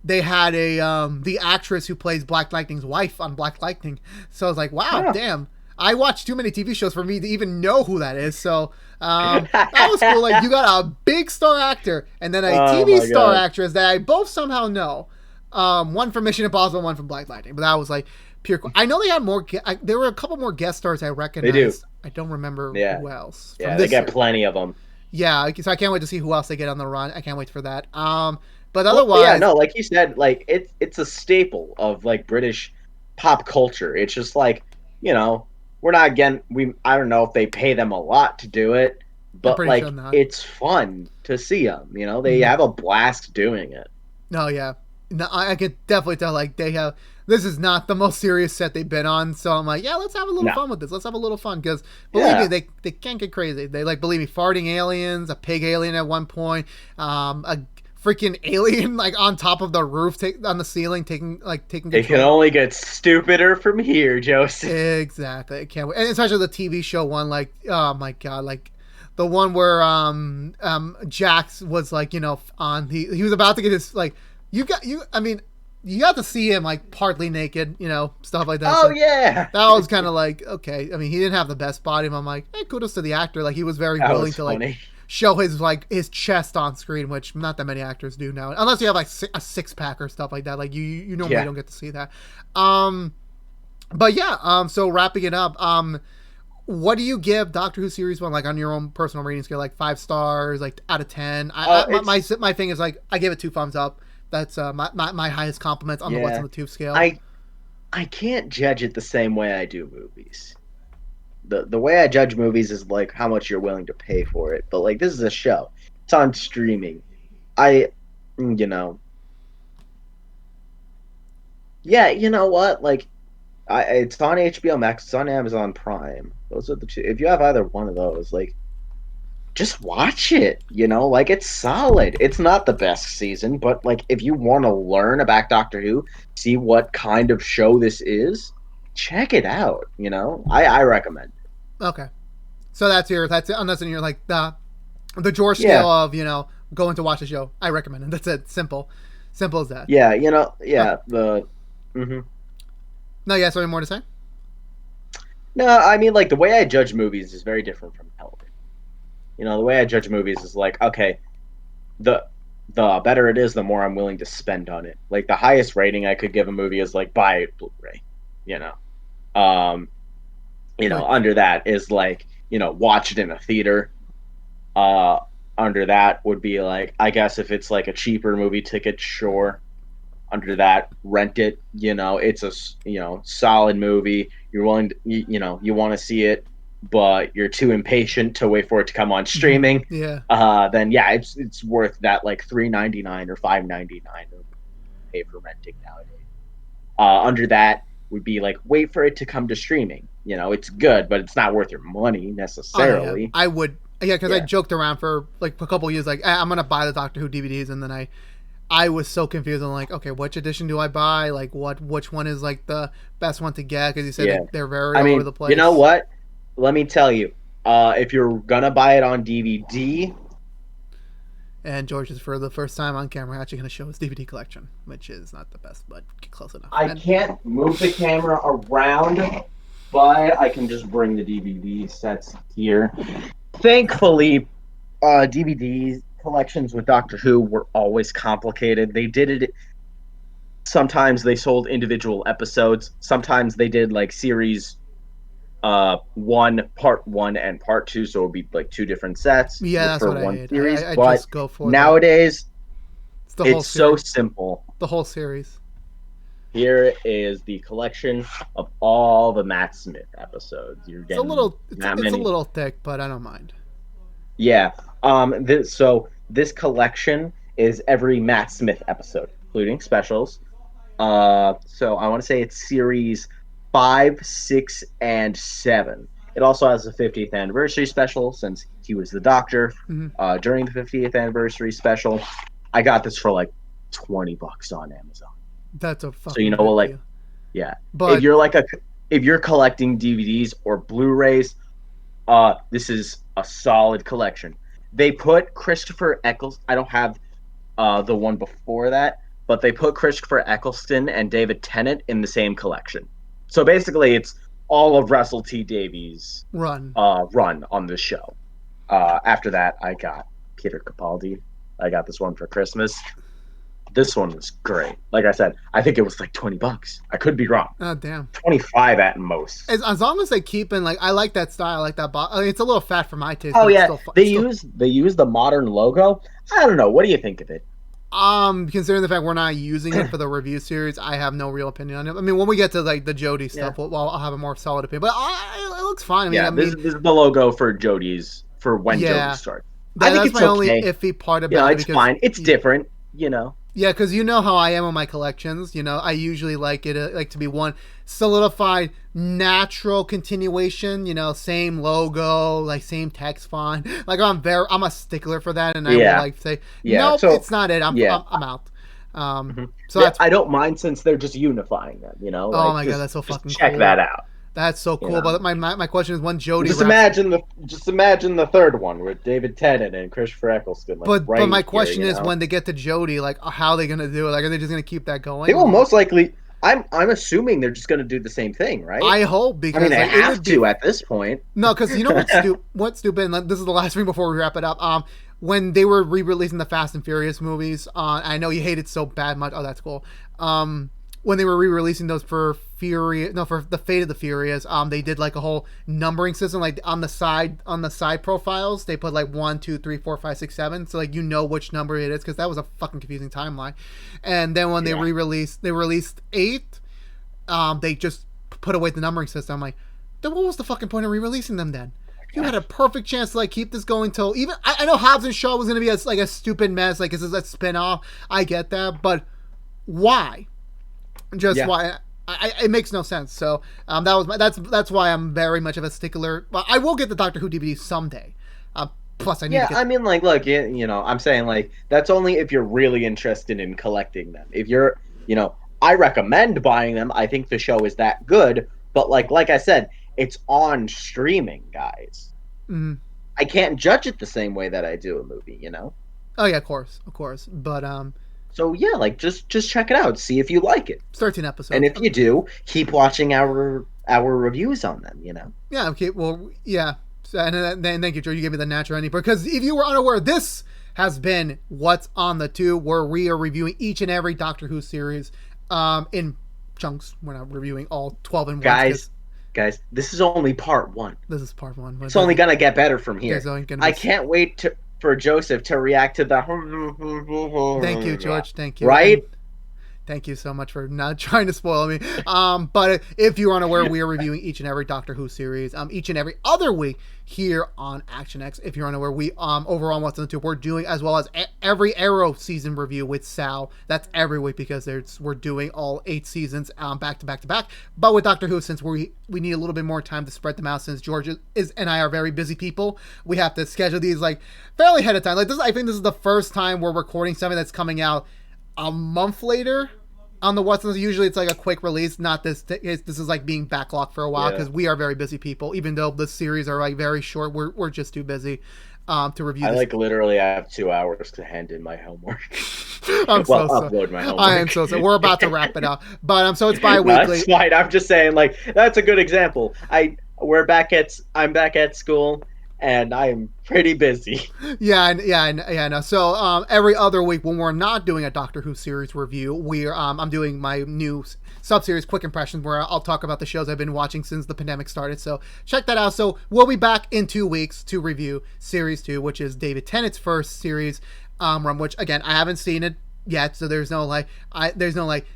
They had the actress who plays Black Lightning's wife on Black Lightning. So I was like, wow, damn. I watch too many TV shows for me to even know who that is. So that was cool. Like, you got a big star actor and then a TV star actress that I both somehow know. One from Mission Impossible, one from Black Lightning. But that was like pure. I know they had more. There were a couple more guest stars I recognized. They do. I don't remember who else. Yeah, they get plenty of them. Yeah, so I can't wait to see who else they get on the run. I can't wait for that. But otherwise, yeah, no, like you said, like it's a staple of like British pop culture. It's just like, we're not I don't know if they pay them a lot to do it, but like sure it's fun to see them. They have a blast doing it. No, yeah, no, I could definitely tell. Like this is not the most serious set they've been on, so I'm like, yeah, let's have a little fun with this. Let's have a little fun because believe me, they can't get crazy. They believe me, farting aliens, a pig alien at one point, a freaking alien like on top of the roof, on the ceiling, taking control. It can only get stupider from here, Joseph. Exactly, I can't wait, and especially the TV show one. Like, oh my god, like the one where Jax was like, on he was about to get his like you got to see him like partly naked, stuff like that. Oh, so yeah, that was kind of like okay. I mean, he didn't have the best body, but I'm like, hey, kudos to the actor. Like he was very willing to like show his chest on screen, which not that many actors do now, unless you have like a 6-pack or stuff like that. Like you normally don't get to see that. But yeah, so wrapping it up, what do you give Doctor Who series 1 like on your own personal rating scale, like 5 stars, like out of 10? My thing is like I give it 2 thumbs up. That's my highest compliments on the what's on the tube scale. I can't judge it the same way I do movies. The way I judge movies is like how much you're willing to pay for it. But like this is a show. It's on streaming. Yeah, you know what? Like it's on HBO Max, it's on Amazon Prime. Those are the two. If you have either one of those, like just watch it, like it's solid. It's not the best season, but like if you want to learn about Doctor Who, see what kind of show this is, check it out. I recommend it. Okay, so that's unless you're like the George scale of going to watch a show. I recommend it. That's it. Simple as that. Yeah, No, yeah. Something more to say? No, I mean like the way I judge movies is very different from television. The way I judge movies is like, okay, the better it is, the more I'm willing to spend on it. Like the highest rating I could give a movie is like buy it Blu-ray. Under that is like, watch it in a theater. Under that would be like, I guess if it's like a cheaper movie ticket, sure. Under that, rent it. It's a solid movie. You're willing to, you want to see it, but you're too impatient to wait for it to come on streaming. Yeah. Then yeah, it's worth that like $3.99 or $5.99 to pay for renting nowadays. Under that would be like wait for it to come to streaming. It's good, but it's not worth your money necessarily. I would, because I joked around for like a couple of years, like I'm gonna buy the Doctor Who DVDs, and then I was so confused. I'm like, okay, which edition do I buy? Like, which one is like the best one to get? Because you said they're very all over the place. You know what? Let me tell you, if you're gonna buy it on DVD, and George is for the first time on camera actually going to show his DVD collection, which is not the best, but close enough. I can't move the camera around, but I can just bring the DVD sets here. Thankfully, DVD collections with Doctor Who were always complicated. They did it. Sometimes they sold individual episodes. Sometimes they did like series 1, part 1 and part 2, so it would be like 2 different sets. Yeah, that's what I hate. Series, I but just go for nowadays it's so simple. The whole series. Here is the collection of all the Matt Smith episodes. You're getting it's a little thick, but I don't mind. Yeah. This collection is every Matt Smith episode, including specials. So I want to say it's series 5, 6, and 7. It also has a 50th anniversary special since he was the Doctor. During the 50th anniversary special, I got this for like $20 on Amazon. That's a fucking so you know, like, deal. Yeah. But If you're collecting DVDs or Blu-rays, this is a solid collection. They put Christopher Eccleston. I don't have the one before that, but they put Christopher Eccleston and David Tennant in the same collection. So basically, it's all of Russell T Davies' run on the show. After that, I got Peter Capaldi. I got this one for Christmas. This one was great. Like I said, I think it was like $20. I could be wrong. Oh damn, 25 at most. As long as they keep in, like, I like that style, I like that. I mean, it's a little fat for my taste. Oh yeah, they use the modern logo. I don't know. What do you think of it? Considering the fact we're not using it for the review series, I have no real opinion on it. I mean, when we get to like the Jodie stuff, I'll have a more solid opinion. But it looks fine. This is the logo for Jodie's for when Jodie starts. I think that's my only iffy part about it. It's fine. It's different. Yeah, because you know how I am with my collections. I usually like it to be one solidified, natural continuation. Same logo, like same text font. Like I'm a stickler for that, and I will like say, nope, it's not it. I'm out. So that's I don't mind since they're just unifying them. Oh my god, that's so fucking cool. Check that out. That's so cool. But my question is, when Jodie just imagine the third one with David Tennant and Christopher Eccleston. But my question is, when they get to Jodie, like, how are they gonna do it? Like, are they just gonna keep that going? They will most likely. I'm assuming they're just gonna do the same thing, right? I hope, because they have to at this point. No, because you know what's stupid. And this is the last thing before we wrap it up. When they were re-releasing the Fast and Furious movies, I know you hate it so bad much. Oh, that's cool. When they were re-releasing those for the Fate of the Furious, they did like a whole numbering system, like on the side profiles, they put like 1, 2, 3, 4, 5, 6, 7, so like which number it is, because that was a fucking confusing timeline. And then when they released 8, they just put away the numbering system. I'm like, then what was the fucking point of re-releasing them then? You had a perfect chance to like keep this going till even I know Hobbs and Shaw was gonna be a stupid mess, like, is this a spin-off? I get that, but why? Why? It makes no sense. So that's why I'm very much of a stickler. Well, I will get the Doctor Who DVD someday. Plus, I need to get... I mean, like, look, I'm saying, like, that's only if you're really interested in collecting them. If you're, I recommend buying them. I think the show is that good. But like I said, it's on streaming, guys. Mm-hmm. I can't judge it the same way that I do a movie, Oh yeah, of course. But So yeah, like just check it out, see if you like it. 13 episodes, and if you do, keep watching our reviews on them. Yeah. Okay. Well, yeah. And then thank you, Joe. You gave me the natural ending, because if you were unaware, this has been What's on the Tube, where we are reviewing each and every Doctor Who series in chunks. We're not reviewing all 12 in one. Guys, this is only part 1. This is part 1. It's only gonna get better from here. I can't wait for Joseph to react to the. Thank you, George. Thank you. Right? Thank you so much for not trying to spoil me. But if you aren't aware, we are reviewing each and every Doctor Who series, each and every other week here on ActionX. If you're unaware, we overall What's on the Tube, we're doing, as well as every Arrow season review with Sal. That's every week, because we're doing all 8 seasons back to back to back. But with Doctor Who, since we need a little bit more time to spread them out, since George and I are very busy people, we have to schedule these like fairly ahead of time. Like this, I think this is the first time we're recording something that's coming out a month later on the What's on. Usually it's like a quick release. Not this. This is like being backlogged for a while, because we are very busy people. Even though the series are like very short, we're just too busy to review. I literally have 2 hours to hand in my homework. Upload my homework. I am so sorry. We're about to wrap it up, but so it's bi-weekly. No, that's fine. I'm just saying, like, that's a good example. I'm back at school, and I am pretty busy. Yeah. No. So every other week when we're not doing a Doctor Who series review, I'm doing my new sub-series Quick Impressions, where I'll talk about the shows I've been watching since the pandemic started. So check that out. So we'll be back in 2 weeks to review Series 2, which is David Tennant's first series run, which, again, I haven't seen it yet, so there's no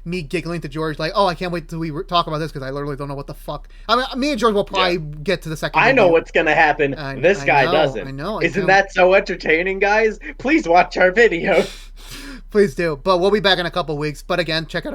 me giggling to George like, oh, I can't wait till we talk about this, because I literally don't know what the fuck. I mean, me and George will probably get to the second. I know what's gonna happen. This guy doesn't. I know. Isn't that so entertaining, guys? Please watch our video. Please do. But we'll be back in a couple weeks. But again, check out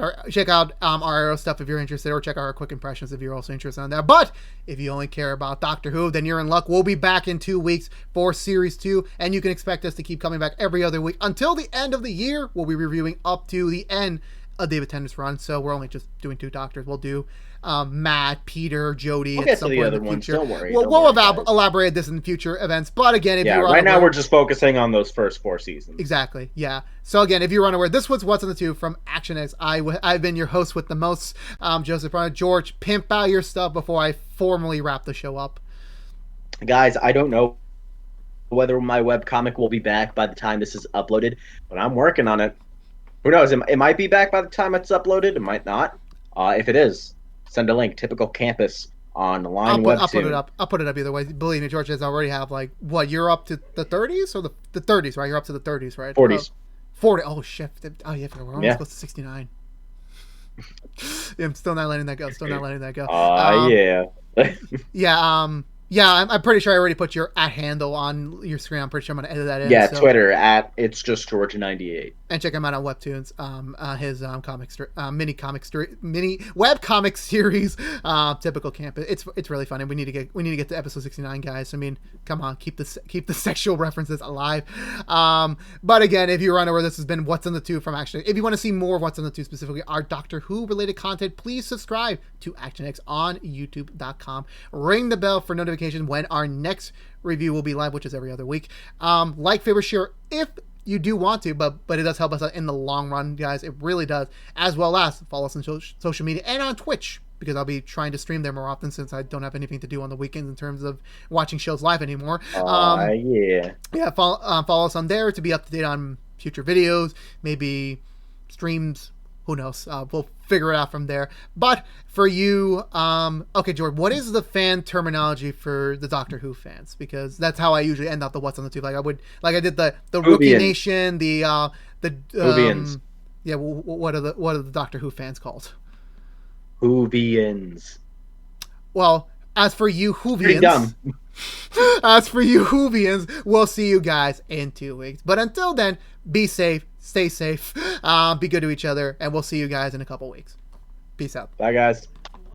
our Arrow stuff if you're interested, or check out our Quick Impressions if you're also interested in that. But if you only care about Doctor Who, then you're in luck. We'll be back in 2 weeks for Series 2, and you can expect us to keep coming back every other week until the end of the year. We'll be reviewing up to the end a David Tennant's run, so we're only just doing 2 Doctors. We'll do Matt, Peter, Jodie we'll at some point in the future. Don't worry. We'll elaborate this in future events. But again, if you're right now we're just focusing on those first 4 seasons. Exactly. Yeah. So again, if you're unaware, this was What's on the Tube from ActionX. I've been your host with the most, Joseph Bryant. George, pimp out your stuff before I formally wrap the show up. Guys, I don't know whether my webcomic will be back by the time this is uploaded, but I'm working on it. Who knows? It might be back by the time it's uploaded. It might not. If it is, send a link. Typical Campus online webtoon. I'll put it up. I'll put it up either way. Believe me, George, I already have you're up to the 30s or the 30s, right? You're up to the 30s, right? 40s. 40. Oh shit. Oh yeah, we're almost close to 69. Yeah, I'm still not letting that go. Yeah. Yeah. Yeah, I'm pretty sure I already put your @handle on your screen. I'm pretty sure I'm going to edit that in. Yeah, so. Twitter it's just George98. And check him out on Webtoons. His mini web comic series, Typical Campus. It's really funny. We need to get to episode 69, guys. I mean, come on, keep the sexual references alive. But again, if you're unaware, this has been What's on the Tube from Action. If you want to see more of What's on the Tube, specifically our Doctor Who related content, please subscribe to ActionX on YouTube.com. Ring the bell for notifications when our next review will be live, which is every other week. Like, favorite, share if you do want to, but it does help us out in the long run, guys. It really does. As well as follow us on social media and on Twitch, because I'll be trying to stream there more often since I don't have anything to do on the weekends in terms of watching shows live anymore. Yeah, follow us on there to be up to date on future videos, maybe streams. Who knows? We'll figure it out from there. But for you, okay, George, what is the fan terminology for the Doctor Who fans? Because that's how I usually end up the What's on the Tube. I did the Rookie Nation, the Whovians. Yeah, what are the Doctor Who fans called? Whovians. Well, as for you Whovians, we'll see you guys in 2 weeks. But until then, be safe. Stay safe, be good to each other, and we'll see you guys in a couple weeks. Peace out. Bye, guys.